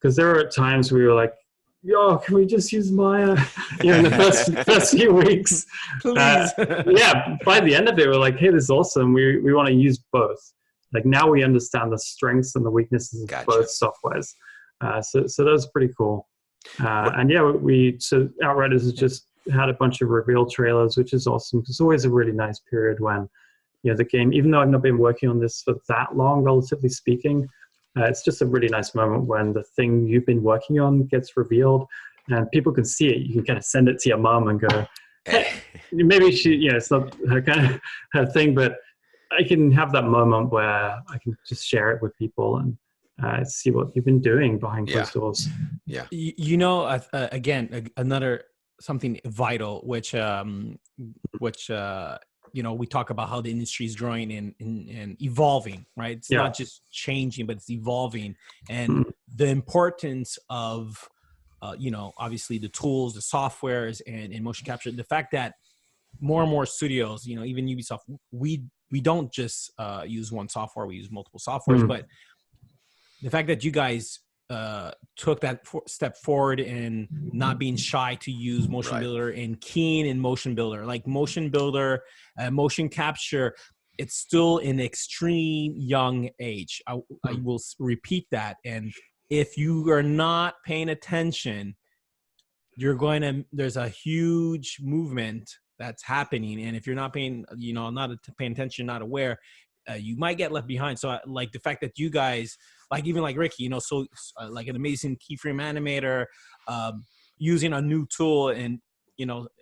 because there were times we were like, yo, can we just use Maya? In the first few weeks. Please. Yeah, by the end of it, we're like, hey, this is awesome. We want to use both. Like, now we understand the strengths and the weaknesses of both softwares. So that was pretty cool. And yeah, so Outriders has just had a bunch of reveal trailers, which is awesome. It's always a really nice period when, the game, even though I've not been working on this for that long, relatively speaking, it's just a really nice moment when the thing you've been working on gets revealed and people can see it. You can kind of send it to your mom and go, hey, maybe it's not her kind of her thing, but I can have that moment where I can just share it with people and see what you've been doing behind closed doors. Yeah. Again, another something vital, which we talk about how the industry is growing and evolving, right? It's not just changing, but it's evolving. And the importance of, obviously the tools, the softwares, and motion capture, the fact that more and more studios, even Ubisoft, we don't just use one software, we use multiple softwares, but the fact that you guys took that step forward in not being shy to use motion builder and keen in motion builder, like motion builder, motion capture, it's still an extreme young age. I will repeat that. And if you are not paying attention, there's a huge movement that's happening. And if you're not paying, not paying attention, not aware, you might get left behind. So like the fact that you guys, like even like Ricky, like an amazing keyframe animator, using a new tool and,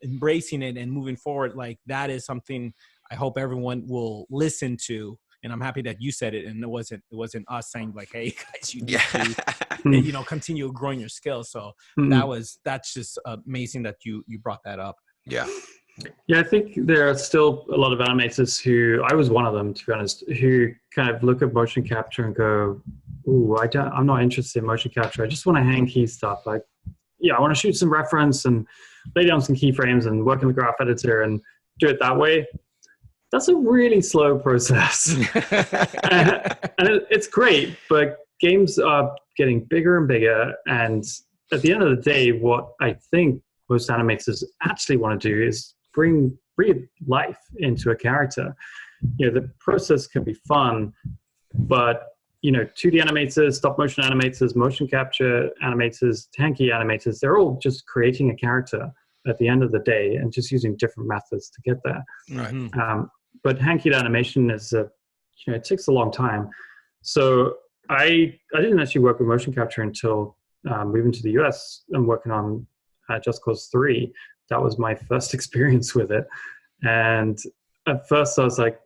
embracing it and moving forward, like that is something I hope everyone will listen to. And I'm happy that you said it, and it wasn't us saying like, hey guys, you need to, continue growing your skills. So that's just amazing that you brought that up. Yeah. Yeah, I think there are still a lot of animators who, I was one of them, to be honest, who kind of look at motion capture and go, ooh, I'm not interested in motion capture. I just want to hang key stuff. Like, I want to shoot some reference and lay down some keyframes and work in the graph editor and do it that way. That's a really slow process. and it's great, but games are getting bigger and bigger. And at the end of the day, what I think most animators actually want to do is breathe life into a character. The process can be fun, but 2D animators, stop motion animators, motion capture animators, hanky animators, they're all just creating a character at the end of the day and just using different methods to get there. Right. But hanky animation is it takes a long time. So I didn't actually work with motion capture until moving to the US and working on Just Cause 3. That was my first experience with it. And at first I was like,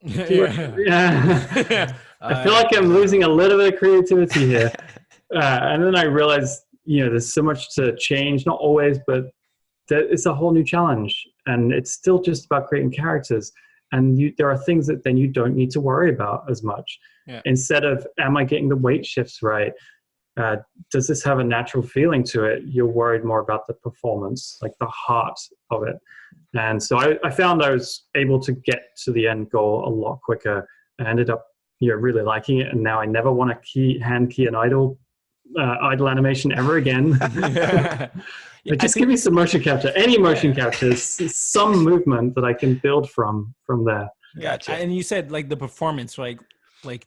I feel like I'm losing a little bit of creativity here. And then I realized, there's so much to change, not always, but it's a whole new challenge. And it's still just about creating characters. And there are things that then you don't need to worry about as much. Yeah. Instead of, am I getting the weight shifts right? Does this have a natural feeling to it? You're worried more about the performance, like the heart of it. And so I found I was able to get to the end goal a lot quicker. I ended up really liking it. And now I never want to hand key an idle animation ever again. Just give me some motion capture, any motion capture, some movement that I can build from there. Gotcha. And you said like the performance, right? Like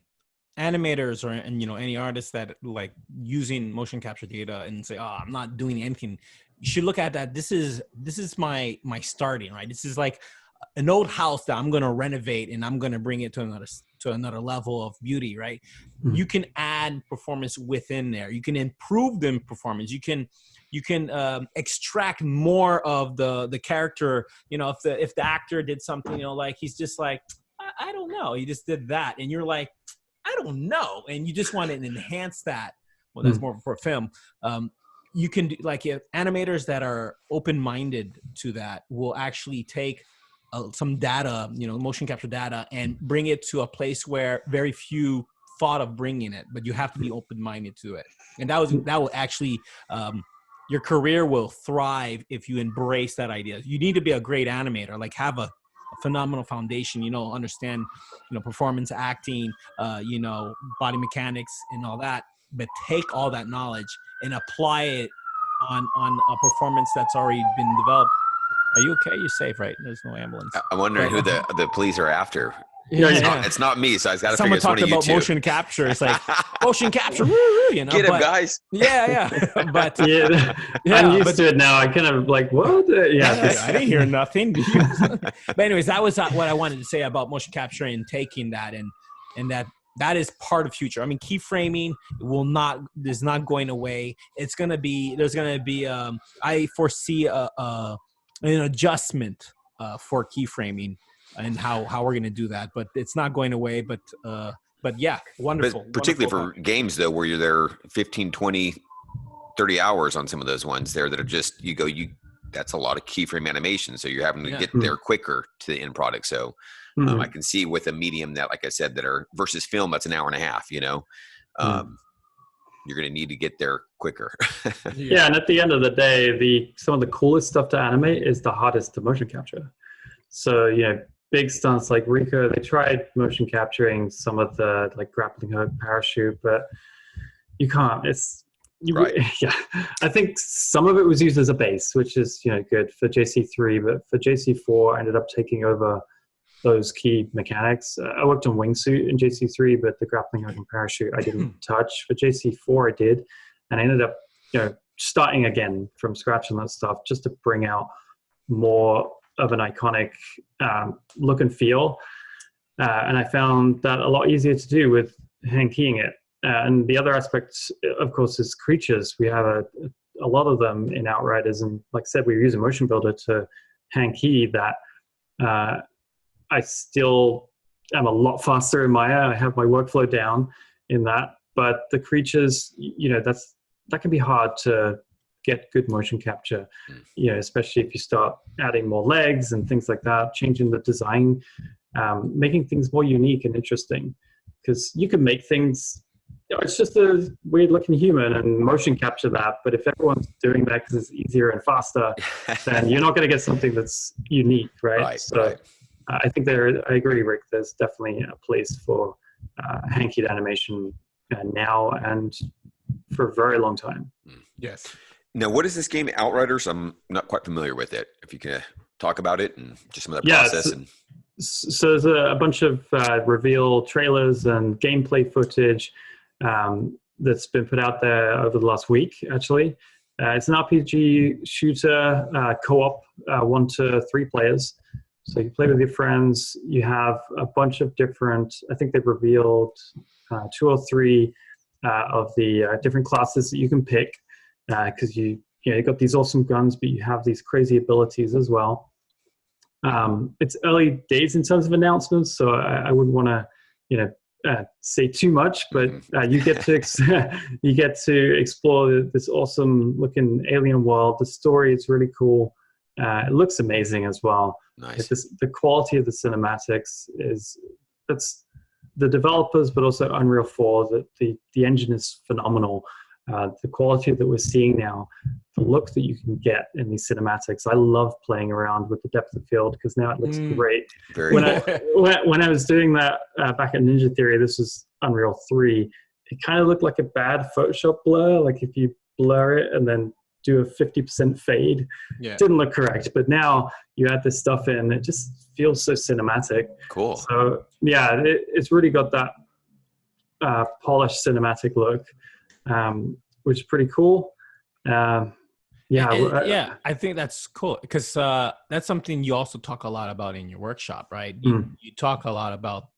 animators or any artists that like using motion capture data and say, oh, I'm not doing anything. You should look at that. This is my starting, right? This is like an old house that I'm going to renovate and I'm going to bring it to another level of beauty, right? Mm-hmm. You can add performance within there. You can improve the performance. You can extract more of the character. If the actor did something, like he's just like, I don't know, he just did that, and you're like, I don't know, and you just want to enhance that. Well, that's more for film. You can do, like, if animators that are open-minded to that will actually take some data, motion capture data, and bring it to a place where very few thought of bringing it, but you have to be open-minded to it. And that will actually, your career will thrive if you embrace that idea. You need to be a great animator, like have a phenomenal foundation, understand, performance acting, body mechanics and all that, but take all that knowledge and apply it on a performance that's already been developed. Are you okay? You're safe, right? There's no ambulance. I'm wondering who the police are after. Yeah. It's not me, so I got to figure Someone it's one talked of you about two. motion capture. It's like motion capture, Get him, guys. Yeah. But I'm used to it now. I kind of like, what? I didn't hear nothing. But anyways, that was what I wanted to say about motion capture and taking that, and that is part of future. I mean, keyframing is not going away. There's going to be I foresee an adjustment for keyframing and how we're going to do that, but it's not going away. But yeah, wonderful. But particularly wonderful. for games though, where you're there 15, 20, 30 hours on some of those ones there that are just, that's a lot of keyframe animation. So you're having to get there quicker to the end product. So I can see with a medium that, like I said, that are versus film, that's an hour and a half, you're going to need to get there quicker. Yeah. And at the end of the day, some of the coolest stuff to animate is the hardest to motion capture. So, big stunts like Rico, they tried motion capturing some of the like grappling hook, parachute, but you can't. Right. Yeah. I think some of it was used as a base, which is, good for JC3, but for JC4, I ended up taking over those key mechanics. I worked on wingsuit in JC3, but the grappling hook and parachute I didn't touch. For JC4, I did, and I ended up, starting again from scratch on that stuff just to bring out more of an iconic look and feel. And I found that a lot easier to do with hand keying it. And the other aspect, of course, is creatures. We have a lot of them in Outriders. And like I said, we use a motion builder to hand key that. I still am a lot faster in Maya. I have my workflow down in that. But the creatures, that can be hard to get good motion capture, especially if you start adding more legs and things like that, changing the design, making things more unique and interesting. Because you can make things, it's just a weird looking human and motion capture that. But if everyone's doing that because it's easier and faster, then you're not going to get something that's unique, right? I think I agree, Rick, there's definitely a place for hand-keyed animation now and for a very long time. Yes. Now, what is this game, Outriders? I'm not quite familiar with it. If you can talk about it and just some of the process. So there's a bunch of reveal trailers and gameplay footage that's been put out there over the last week, actually. It's an RPG shooter, co-op, 1 to 3 players. So you play with your friends. You have a bunch of different, I think they've revealed 2 or 3 of the different classes that you can pick. Because you got these awesome guns, but you have these crazy abilities as well. It's early days in terms of announcements, so I wouldn't want to say too much. But you get to explore this awesome looking alien world. The story is really cool. It looks amazing as well. Nice. The quality of the cinematics that's the developers, but also Unreal 4. The engine is phenomenal. The quality that we're seeing now, the look that you can get in these cinematics. I love playing around with the depth of field because now it looks great. When I was doing that back at Ninja Theory, this was Unreal 3, it kind of looked like a bad Photoshop blur. Like if you blur it and then do a 50% fade, it didn't look correct. But now you add this stuff in, it just feels so cinematic. Cool. So yeah, it's really got that polished cinematic look. Which is pretty cool. I think that's cool because that's something you also talk a lot about in your workshop, right? You talk a lot about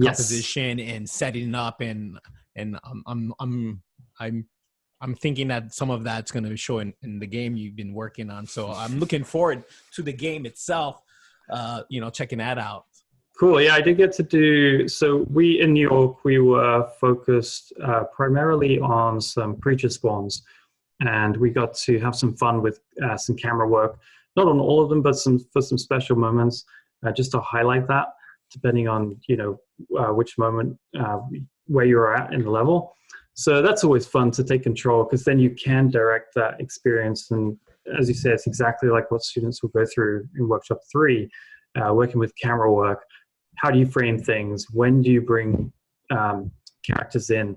composition and setting up, and I'm thinking that some of that's going to show in the game you've been working on. So I'm looking forward to the game itself. Checking that out. Cool. Yeah, I did get to do, so in New York, we were focused primarily on some creature spawns, and we got to have some fun with some camera work. not on all of them, but for some special moments, just to highlight that, depending on which moment where you're at in the level. So that's always fun to take control, because then you can direct that experience. And as you say, it's exactly like what students will go through in workshop 3, working with camera work. How do you frame things? When do you bring characters in?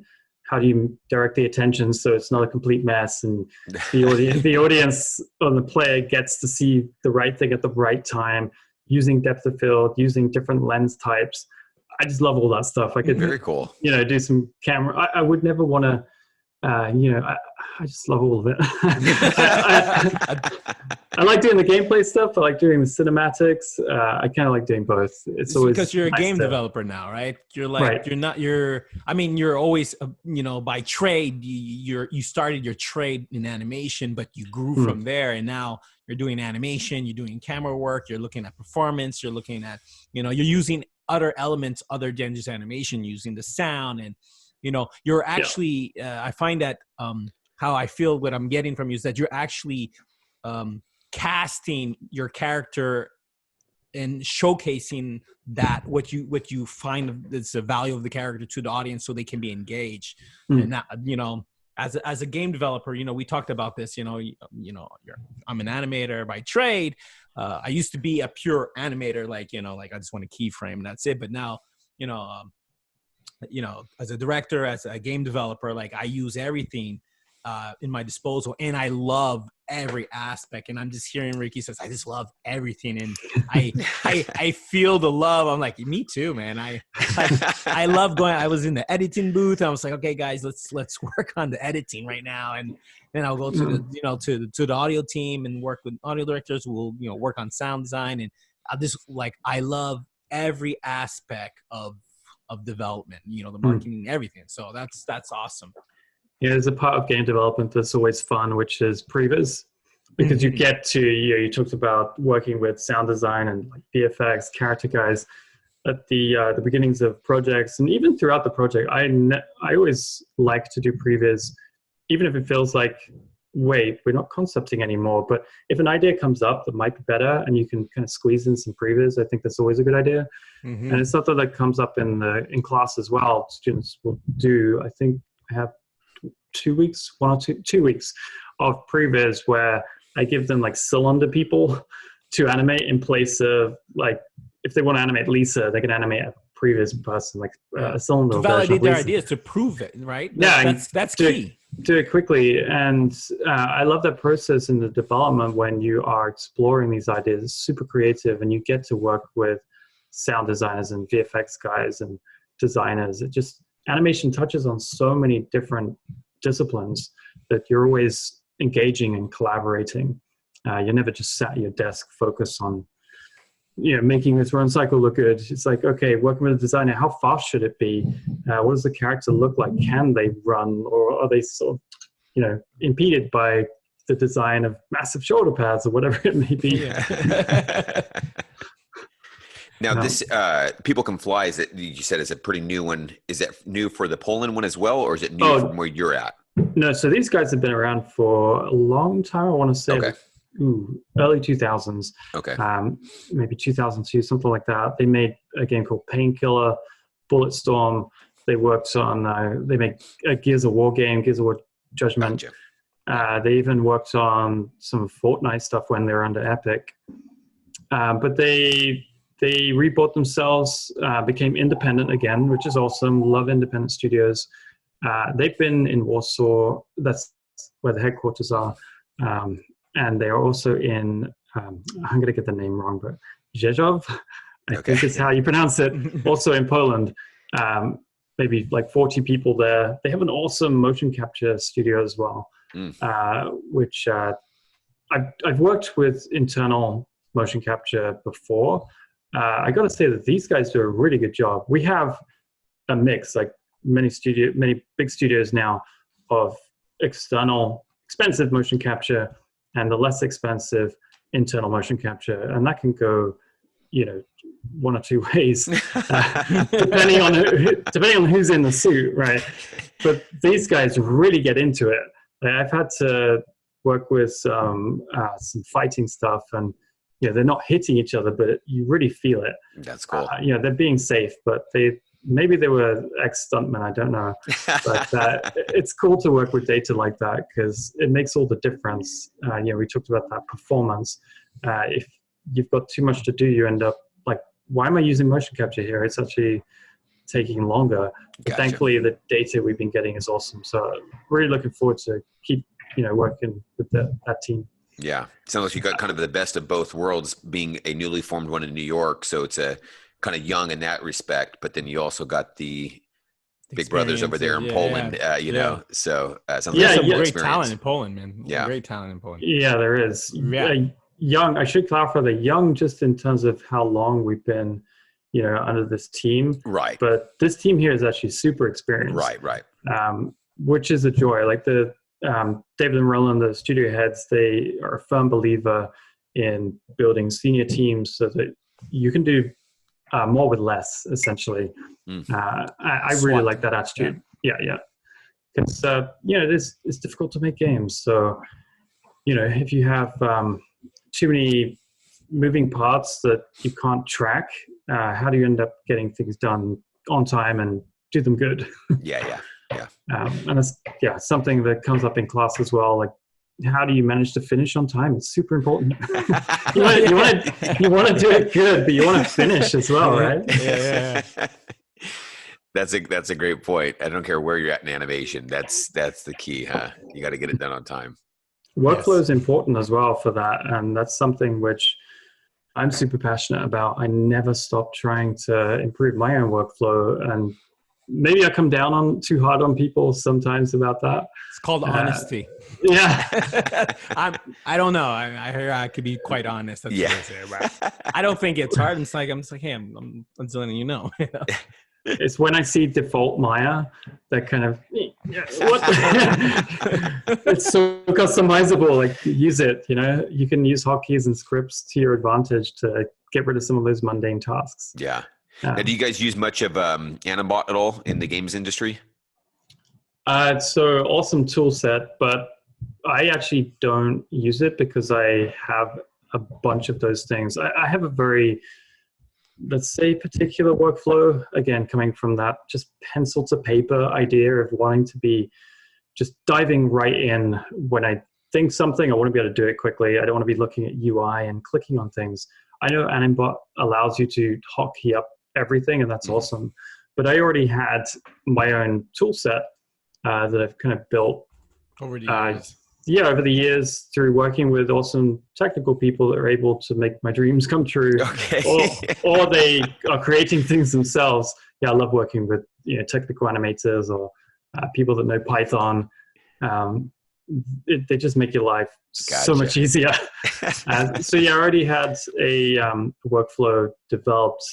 How do you direct the attention so it's not a complete mess, and the audience or the player gets to see the right thing at the right time, using depth of field, using different lens types. I just love all that stuff. I could, very cool. Do some camera. I would never want to, I just love all of it. I like doing the gameplay stuff. I like doing the cinematics. I kind of like doing both. It's always because you're a nice game developer now, right? You're like, you're always, by trade, you started your trade in animation, but you grew from there, and now you're doing animation, you're doing camera work, you're looking at performance, you're looking at, you're using other elements other than just animation, using the sound, and you're actually I find that how I feel what I'm getting from you is that you're actually casting your character and showcasing that what you find is the value of the character to the audience, so they can be engaged. And that, as a game developer, we talked about this. I'm an animator by trade. I used to be a pure animator, like I just want to keyframe and that's it. But now, as a director, as a game developer, like I use everything in my disposal, and I love every aspect. And I'm just hearing Ricky says, I just love everything, and I feel the love. I'm like, me too, man. I love going. I was in the editing booth. I was like, okay, guys, let's work on the editing right now, and then I'll go to the to the audio team and work with audio directors who will work on sound design. And I love every aspect of development, the marketing and everything. So that's awesome. Yeah, there's a part of game development that's always fun, which is previs, because you get to, you talked about working with sound design and like VFX, character guys at the beginnings of projects, and even throughout the project. I always like to do previs, even if it feels like, wait, we're not concepting anymore. But if an idea comes up that might be better and you can kind of squeeze in some previs, I think that's always a good idea. And it's something that comes up in class as well. Students will do, I think I have 2 weeks of previs where I give them like cylinder people to animate in place of, like, if they want to animate Lisa, they can animate a previous person, like a cylinder. To validate their ideas, to prove it, right? That's key. Do it quickly. And I love that process in the development when you are exploring these ideas. It's super creative, and you get to work with sound designers and VFX guys and designers. Animation touches on so many different disciplines that you're always engaging and collaborating. You're never just sat at your desk focused on making this run cycle look good. It's like, okay, working with a designer, how fast should it be? What does the character look like? Can they run, or are they sort of impeded by the design of massive shoulder pads or whatever it may be? Now, this People Can Fly, you said is a pretty new one. Is that new for the Poland one as well, or is it new from where you're at? No, so these guys have been around for a long time. I want to say early 2000s. Okay. Maybe 2002, something like that. They made a game called Painkiller, Bulletstorm. They worked on, they make a Gears of War game, Gears of War Judgment. Gotcha. They even worked on some Fortnite stuff when they were under Epic. But they rebought themselves, became independent again, which is awesome. Love independent studios. They've been in Warsaw. That's where the headquarters are. And they are also in, I'm going to get the name wrong, but Rzeszów, I think is how you pronounce it. Also in Poland. Maybe like 40 people there. They have an awesome motion capture studio as well, which I've worked with internal motion capture before. I got to say that these guys do a really good job. We have a mix, like many big studios now, of expensive motion capture and the less expensive internal motion capture, and that can go, one or two ways, depending on who's in the suit, right? But these guys really get into it. I've had to work with some fighting stuff, and they're not hitting each other, but you really feel it. That's cool. They're being safe, but maybe they were ex-stuntmen, I don't know. But it's cool to work with data like that because it makes all the difference. We talked about that performance. If you've got too much to do, you end up like, why am I using motion capture here? It's actually taking longer. But Gotcha. Thankfully, the data we've been getting is awesome. So really looking forward to keep working with that team. Yeah. Sounds like you got kind of the best of both worlds, being a newly formed one in New York. So it's a kind of young in that respect, but then you also got the big brothers over there in Poland, so sounds like some great experience. talent in Poland, man. Yeah. Great talent in Poland. Yeah, there is. Yeah. Young, I should clarify, the young just in terms of how long we've been, under this team. Right. But this team here is actually super experienced. Right. Which is a joy. Like David and Roland, the studio heads, they are a firm believer in building senior teams so that you can do more with less, essentially. I really like that attitude. Yeah. Because, it's difficult to make games. So, if you have too many moving parts that you can't track, how do you end up getting things done on time and do them good? Yeah. And that's something that comes up in class as well. Like, how do you manage to finish on time? It's super important. you want to do it good, but you want to finish as well, right? Yeah. That's a great point. I don't care where you're at in animation. That's the key, huh? You got to get it done on time. Workflow is important as well for that, and that's something which I'm super passionate about. I never stop trying to improve my own workflow, and maybe I come down too hard on people sometimes about that. It's called honesty. Yeah. I don't know. I hear I could be quite honest. That's what I say, but I don't think it's hard. It's like, I'm just like, hey, I'm just letting you know. It's when I see default Maya that kind of, what? It's so customizable. Like, use it. You can use hotkeys and scripts to your advantage to get rid of some of those mundane tasks. Yeah. Now, do you guys use much of Animbot at all in the games industry? It's so awesome tool set, but I actually don't use it because I have a bunch of those things. I have a very, let's say, particular workflow, again, coming from that just pencil to paper idea of wanting to be just diving right in. When I think something, I want to be able to do it quickly. I don't want to be looking at UI and clicking on things. I know Animbot allows you to hotkey up everything, and that's awesome. But I already had my own tool set that I've kind of built over the years. Over the years through working with awesome technical people that are able to make my dreams come true. Okay. or they are creating things themselves. Yeah, I love working with technical animators or people that know Python. They just make your life so much easier. I already had a workflow developed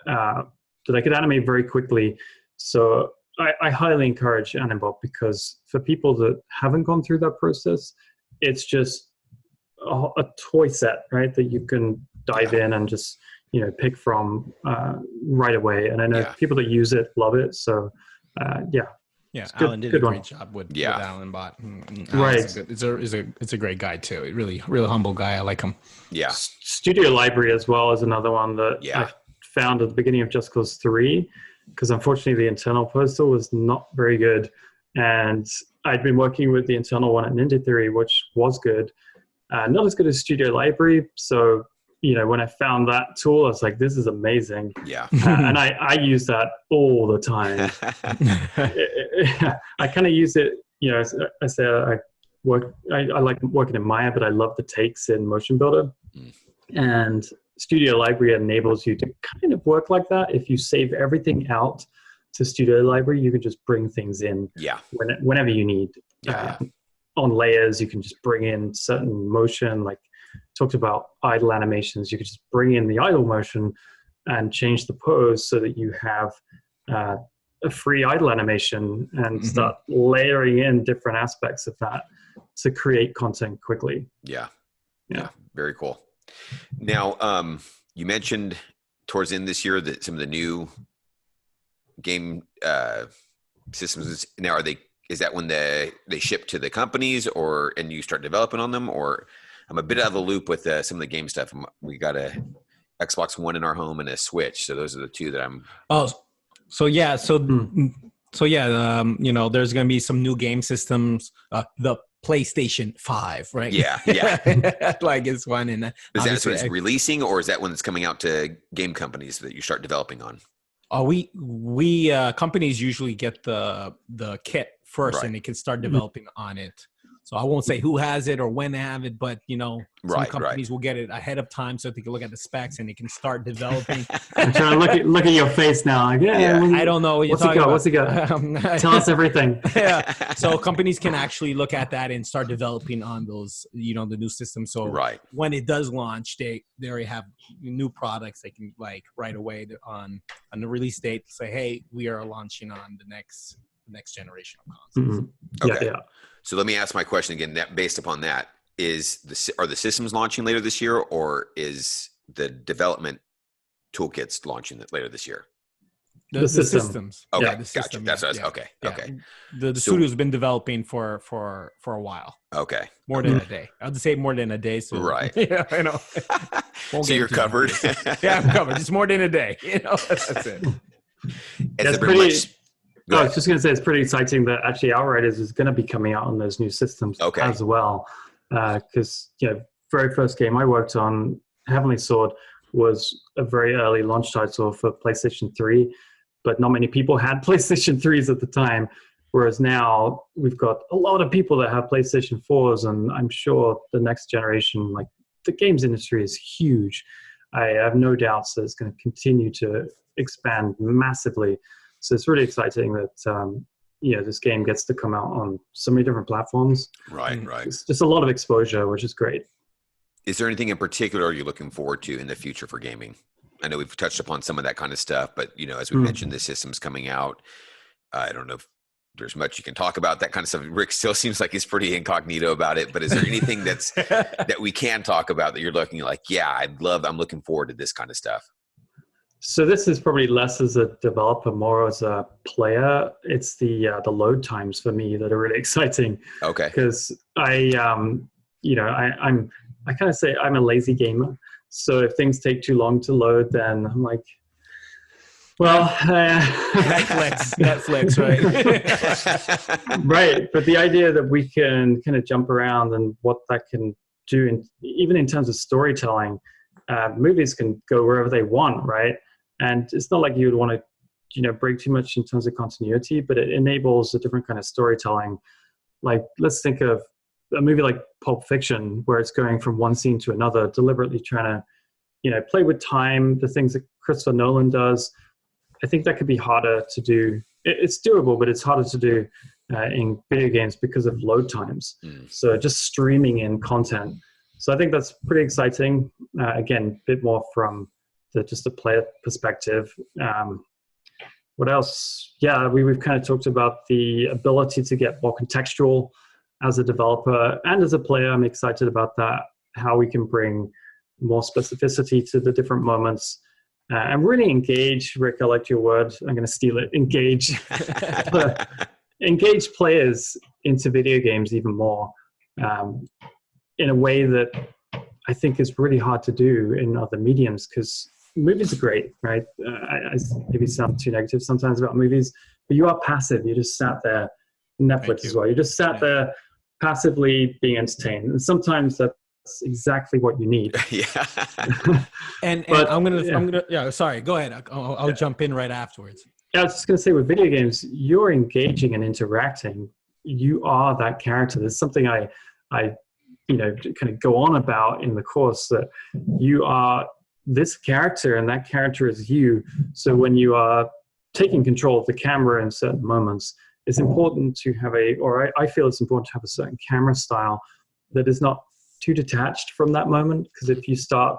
that I could animate very quickly. So I highly encourage Animbot, because for people that haven't gone through that process, it's just a toy set, right? That you can dive in and just pick from right away. And I know people that use it love it. So Yeah, Alan did a great job with Animbot. Right. It's a great guy too. Really humble guy. I like him. Yeah. Studio Library as well is another one that I found at the beginning of Just Cause 3, because unfortunately the internal postal was not very good. And I'd been working with the internal one at Ninja Theory, which was good. Not as good as Studio Library. So, when I found that tool, I was like, this is amazing. Yeah. And I use that all the time. I kind of use it, as I say, I like working in Maya, but I love the takes in Motion Builder. And Studio Library enables you to kind of work like that. If you save everything out to Studio Library, you can just bring things in whenever you need. On layers, you can just bring in certain motion, like talked about idle animations. You could just bring in the idle motion and change the pose so that you have a free idle animation and start layering in different aspects of that to create content quickly. Yeah. Very cool. Now, you mentioned towards the end this year that some of the new game systems now, are they is that when they ship to the companies and you start developing on them? Or I'm a bit out of the loop with some of the game stuff. We got a Xbox One in our home and a Switch. So those are the two that I'm. Oh, so yeah. So yeah, there's going to be some new game systems. The PlayStation 5, right? Yeah. Like it's one. And is that when it's releasing, or is that when it's coming out to game companies that you start developing on? Oh, we companies usually get the kit first, Right. and they can start developing on it. So I won't say who has it or when they have it, but some companies will get it ahead of time so they can look at the specs and they can start developing. I'm trying to look at your face now. Like, I don't know what you're talking about. What's he got? Tell us everything. Yeah. So companies can actually look at that and start developing on those, the new system. So when it does launch, they already have new products. They can right away on the release date say, hey, we are launching on the next generation of consoles. Mm-hmm. Okay. Yeah. So let me ask my question again. That based upon that, are the systems launching later this year, or is the development toolkits launching later this year? The systems. Okay, yeah, the system, gotcha. That's what yeah. okay. The studio's been developing for a while. Okay. More than a day. I'd say more than a day. So yeah, I know. So you're covered. Yeah, I'm covered. It's more than a day. That's it. That's pretty. No, I was just going to say it's pretty exciting that actually Outriders is going to be coming out on those new systems as well. Because very first game I worked on, Heavenly Sword, was a very early launch title for PlayStation 3, but not many people had PlayStation 3s at the time. Whereas now we've got a lot of people that have PlayStation 4s, and I'm sure the next generation, like the games industry, is huge. I have no doubts that it's going to continue to expand massively. So it's really exciting that this game gets to come out on so many different platforms. Right. It's just a lot of exposure, which is great. Is there anything in particular you're looking forward to in the future for gaming? I know we've touched upon some of that kind of stuff, but as we mentioned, the system's coming out. I don't know if there's much you can talk about that kind of stuff. Rick still seems like he's pretty incognito about it, but is there anything that we can talk about that you're looking like, I'm looking forward to this kind of stuff? So this is probably less as a developer, more as a player. It's the load times for me that are really exciting. Okay. Because I kind of say I'm a lazy gamer. So if things take too long to load, then I'm like, well, Netflix, right? Right. But the idea that we can kind of jump around and what that can do, even in terms of storytelling, movies can go wherever they want, right? And it's not like you would want to, break too much in terms of continuity, but it enables a different kind of storytelling. Like, let's think of a movie like Pulp Fiction, where it's going from one scene to another, deliberately trying to, play with time, the things that Christopher Nolan does. I think that could be harder to do. It's doable, but it's harder to do in video games because of load times. So just streaming in content. So I think that's pretty exciting. Again, a bit more from just the player perspective. What else? Yeah, we've kind of talked about the ability to get more contextual as a developer and as a player. I'm excited about that, how we can bring more specificity to the different moments and really engage. Rick, I liked your word. I'm going to steal it. Engage. Engage players into video games even more in a way that I think is really hard to do in other mediums, because movies are great, right? I maybe sound too negative sometimes about movies, but you are passive. You just sat there. Netflix as well. You just sat there passively being entertained. And sometimes that's exactly what you need. Yeah. and I'm gonna sorry, go ahead. I'll jump in right afterwards. Yeah, I was just gonna say, with video games, you're engaging and interacting. You are that character. There's something I kind of go on about in the course, that you are this character and that character is you. So when you are taking control of the camera in certain moments, it's important to have I feel it's important to have a certain camera style that is not too detached from that moment. Because if you start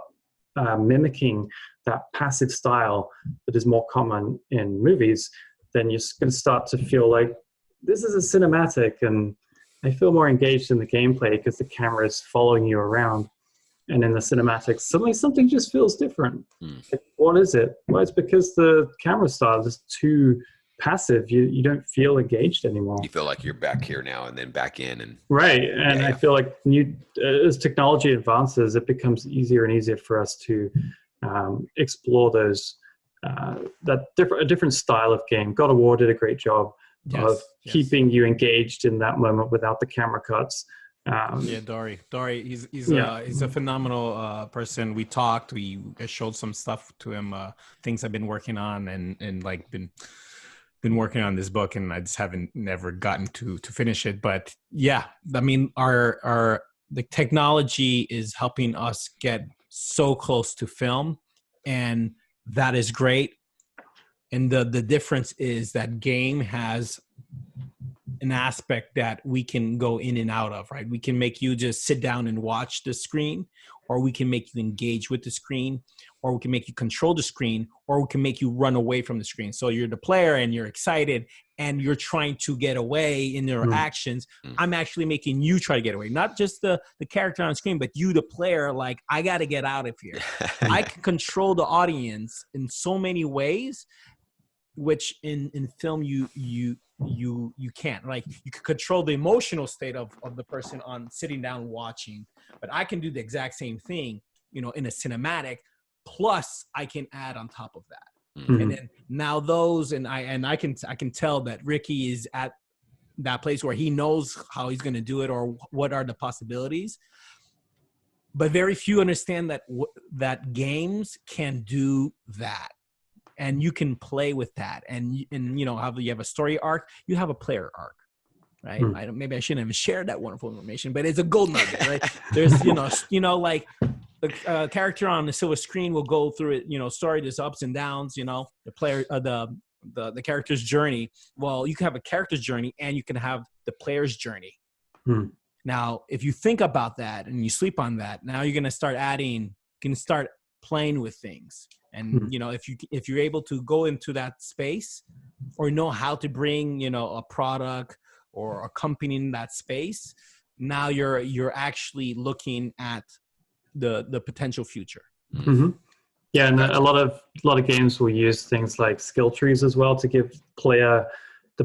mimicking that passive style that is more common in movies, then you're going to start to feel like this is a cinematic, and I feel more engaged in the gameplay because the camera is following you around. And in the cinematics, suddenly something just feels different. Like, what is it? Well, it's because the camera style is too passive. You don't feel engaged anymore. You feel like you're back here now and then back in. And Right. And I feel like as technology advances, it becomes easier and easier for us to explore those, a different style of game. God of War did a great job of keeping you engaged in that moment without the camera cuts. Dory, he's a phenomenal person. We talked, I showed some stuff to him, things I've been working on and like been working on this book, and I just haven't never gotten to finish it. But yeah, I mean, the technology is helping us get so close to film, and that is great. And the difference is that game has an aspect that we can go in and out of, right? We can make you just sit down and watch the screen, or we can make you engage with the screen, or we can make you control the screen, or we can make you run away from the screen. So you're the player and you're excited and you're trying to get away in your actions. I'm actually making you try to get away, not just the character on screen, but you, the player, like, I got to get out of here. I can control the audience in so many ways, which in film you can't. Like, you can control the emotional state of the person on sitting down watching, but I can do the exact same thing, in a cinematic, plus I can add on top of that. And then now I can tell that Ricky is at that place where he knows how he's going to do it or what are the possibilities. But very few understand that games can do that. And you can play with that, and how you have a story arc, you have a player arc, right? Maybe I shouldn't have shared that wonderful information, but it's a gold nugget, right? There's like the character on the silver screen will go through it, story, there's ups and downs, the player, the character's journey. Well, you can have a character's journey and you can have the player's journey. Now, if you think about that and you sleep on that, now you're gonna start start playing with things. And, if you're able to go into that space or know how to bring, a product or a company in that space, now you're actually looking at the potential future. Yeah. And a lot of games will use things like skill trees as well to give the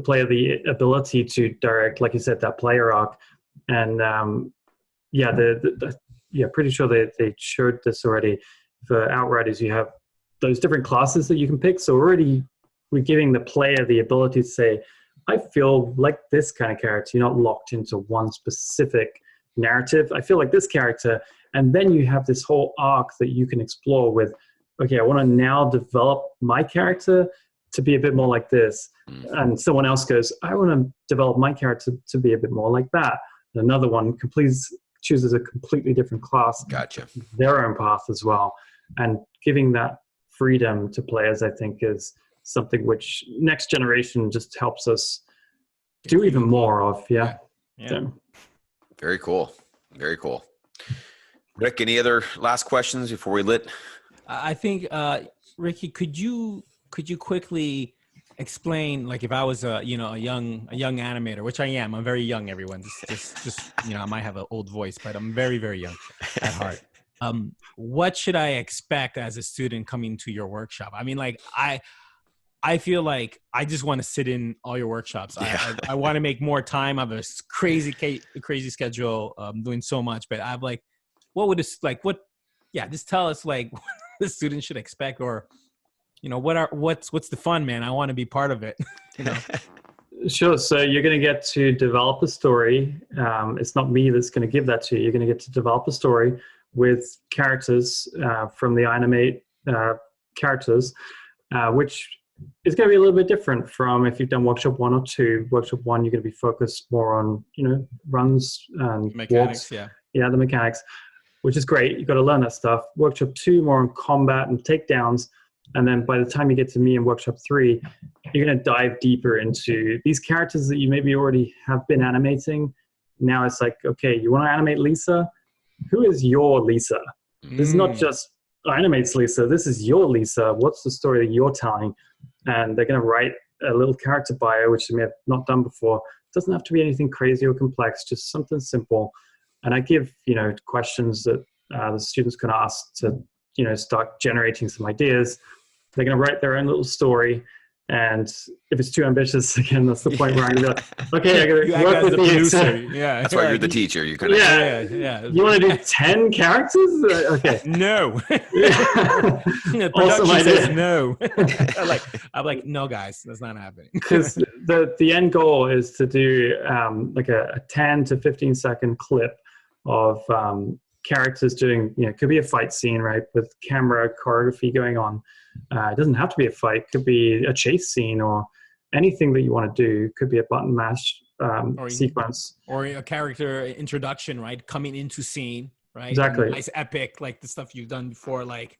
player the ability to direct, like you said, that player arc. And pretty sure they showed this already. For Outriders, you have those different classes that you can pick. So already we're giving the player the ability to say, I feel like this kind of character. You're not locked into one specific narrative. I feel like this character. And then you have this whole arc that you can explore with, okay, I want to now develop my character to be a bit more like this. And someone else goes, I want to develop my character to be a bit more like that. And another one chooses a completely different class. Gotcha. Their own path as well. And giving that freedom to players, I think, is something which next generation just helps us do even more of. Yeah. So. Very cool. Very cool. Rick, any other last questions before we lit? I think, Ricky, could you quickly explain, like, if I was a young animator, which I am, I'm very young, everyone, just I might have an old voice, but I'm very, very young at heart. What should I expect as a student coming to your workshop? I mean, like, I feel like I just want to sit in all your workshops. I want to make more time. I have a crazy schedule. Doing so much, but I'm like, what would this like? Just tell us like what the student should expect, or what's the fun, man? I want to be part of it. Sure. So you're going to get to develop a story. It's not me that's going to give that to you. You're going to get to develop a story with characters from the iAnimate characters, which is going to be a little bit different from if you've done workshop 1 or 2. Workshop 1, you're going to be focused more on, runs and mechanics. walks. The mechanics, which is great. You've got to learn that stuff. Workshop 2, more on combat and takedowns. And then by the time you get to me in workshop 3, you're going to dive deeper into these characters that you maybe already have been animating. Now it's like, okay, you want to animate Lisa? Who is your Lisa? This is not just iAnimate's Lisa. This is your Lisa. What's the story that you're telling? And they're going to write a little character bio, which they may have not done before. It doesn't have to be anything crazy or complex, just something simple. And I give, questions that the students can ask to, start generating some ideas. They're going to write their own little story. And if it's too ambitious, again, that's the point where I'm going to be like, okay, I got You to act work as with the these. producer. Yeah. That's why you're the teacher. You're kind of Yeah. You want to do 10 characters? Okay. No. Yeah. The Awesome production idea. says no. I'm like, no, guys, that's not happening. Because the end goal is to do like a 10 to 15 second clip of characters doing, it could be a fight scene, right, with camera choreography going on. It doesn't have to be a fight. It could be a chase scene or anything that you want to do. It could be a button mash sequence. Or a character introduction, right, coming into scene, right? Exactly. Nice epic, like the stuff you've done before, like,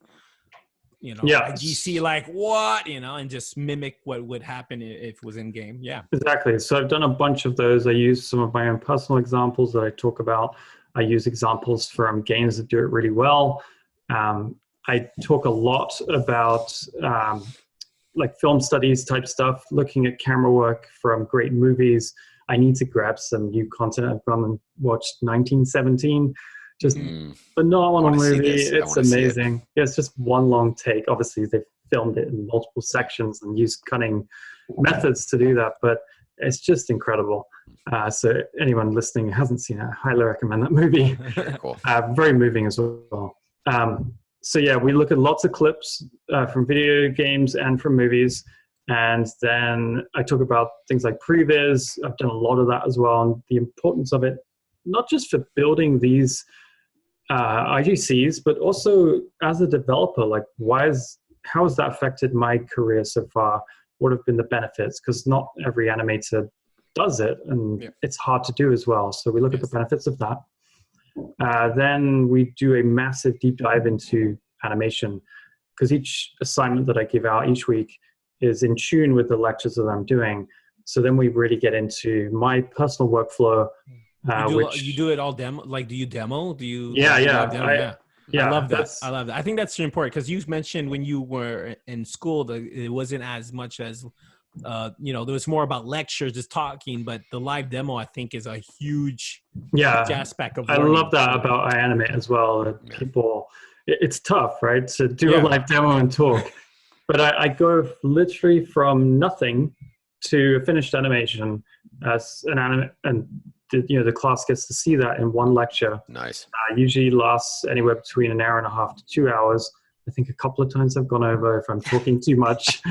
Yeah. GC, like what, and just mimic what would happen if it was in game. Yeah. Exactly. So I've done a bunch of those. I use some of my own personal examples that I talk about. I use examples from games that do it really well. I talk a lot about like film studies type stuff, looking at camera work from great movies. I need to grab some new content. I've gone and watched 1917. Just phenomenal movie. It's amazing. It's just one long take. Obviously, they've filmed it in multiple sections and used cunning methods to do that, but it's just incredible. So anyone listening who hasn't seen it, I highly recommend that movie. very cool. Very moving as well. So yeah, we look at lots of clips from video games and from movies. And then I talk about things like previs. I've done a lot of that as well. And the importance of it, not just for building these IGCs, but also as a developer, like how has that affected my career so far? What have been the benefits? Because not every animator does it, and it's hard to do as well. So we look at the benefits of that. Then we do a massive deep dive into animation, because each assignment that I give out each week is in tune with the lectures that I'm doing. So then we really get into my personal workflow. You do it all demo? Like, do you demo? Do you? Yeah. I love that. I love that. I think that's important, because you mentioned when you were in school that it wasn't as much as, there was more about lectures, just talking, but the live demo, I think, is a huge aspect of learning. I love that about iAnimate as well. That people, it's tough, right, to do a live demo and talk. But I go literally from nothing to a finished animation as an animate, and the class gets to see that in one lecture. Nice. Usually lasts anywhere between an hour and a half to 2 hours. I think a couple of times I've gone over if I'm talking too much.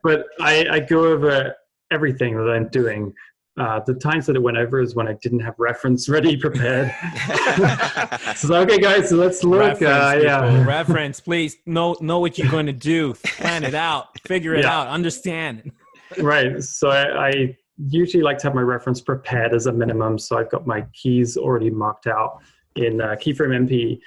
But I go over everything that I'm doing. The times that it went over is when I didn't have reference ready, prepared. So okay, guys, so let's look. Reference, please. Know what you're going to do. Plan it out. Figure it out. Understand. Right. So I usually like to have my reference prepared as a minimum. So I've got my keys already marked out in Keyframe MP.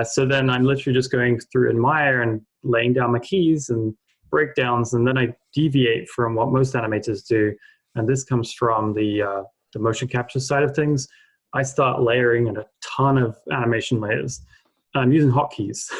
So then I'm literally just going through Admire and laying down my keys and breakdowns, and then I deviate from what most animators do. And this comes from the motion capture side of things. I start layering in a ton of animation layers. I'm using hotkeys.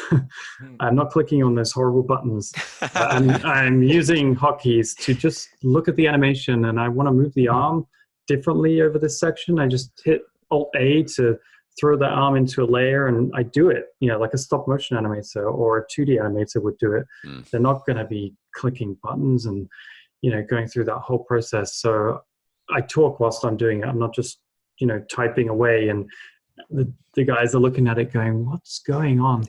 I'm not clicking on those horrible buttons. I'm using hotkeys to just look at the animation, and I want to move the arm differently over this section. I just hit Alt-A to throw that arm into a layer, and I do it, like a stop motion animator or a 2D animator would do it. They're not going to be clicking buttons and, going through that whole process. So I talk whilst I'm doing it. I'm not just, typing away, and the guys are looking at it going, what's going on?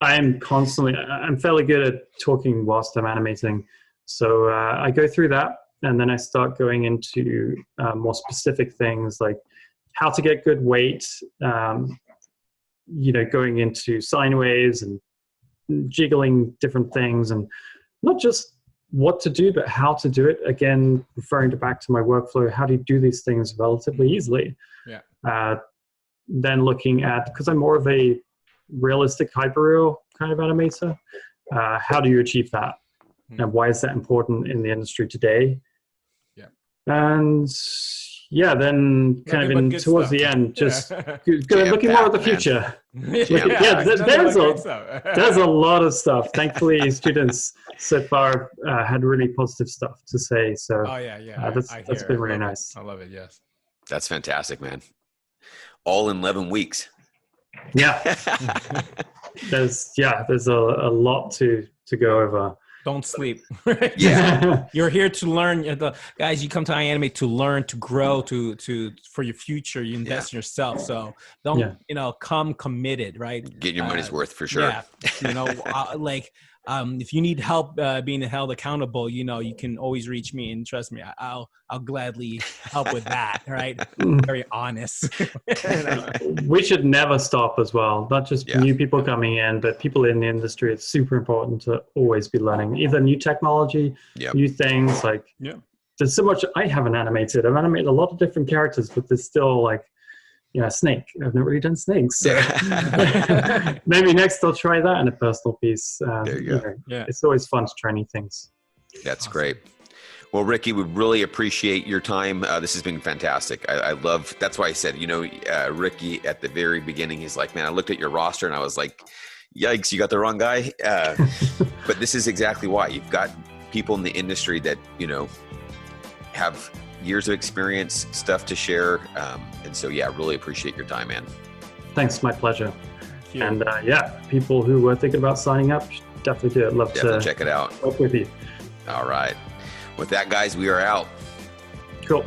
I'm fairly good at talking whilst I'm animating. So I go through that, and then I start going into more specific things like how to get good weight, going into sine waves and jiggling different things, and not just what to do, but how to do it. Again, referring back to my workflow, how do you do these things relatively easily? Then looking at, because I'm more of a realistic hyperreal kind of animator, how do you achieve that? And why is that important in the industry today? And then kind of towards the end, just looking more at the future. There's a lot of stuff. Thankfully, students so far had really positive stuff to say. So that's been really nice. I love it. Yes, that's fantastic, man. All in 11 weeks. Yeah. There's a lot to go over. Don't sleep. Yeah. You're here to learn. Guys, you come to iAnimate to learn, to grow, for your future. You invest in yourself. So don't, come committed, right? Get your money's worth for sure. Yeah. If you need help being held accountable, you can always reach me, and trust me, I'll gladly help with that. Right? Very honest. We should never stop as well. Not just new people coming in, but people in the industry. It's super important to always be learning either new technology, new things. There's so much I haven't animated. I've animated a lot of different characters, but there's still snake. I've never really done snakes. So maybe next I'll try that in a personal piece. There you go. It's always fun to try new things. That's great. Well, Ricky, we really appreciate your time. This has been fantastic. I love, that's why I said, Ricky at the very beginning, he's like, man, I looked at your roster and I was like, yikes, you got the wrong guy. But this is exactly why. You've got people in the industry that, have years of experience, stuff to share. And so, really appreciate your time, man. Thanks. My pleasure. And people who are thinking about signing up, definitely do it. Love to check it out. Work with you. All right. With that, guys, we are out. Cool.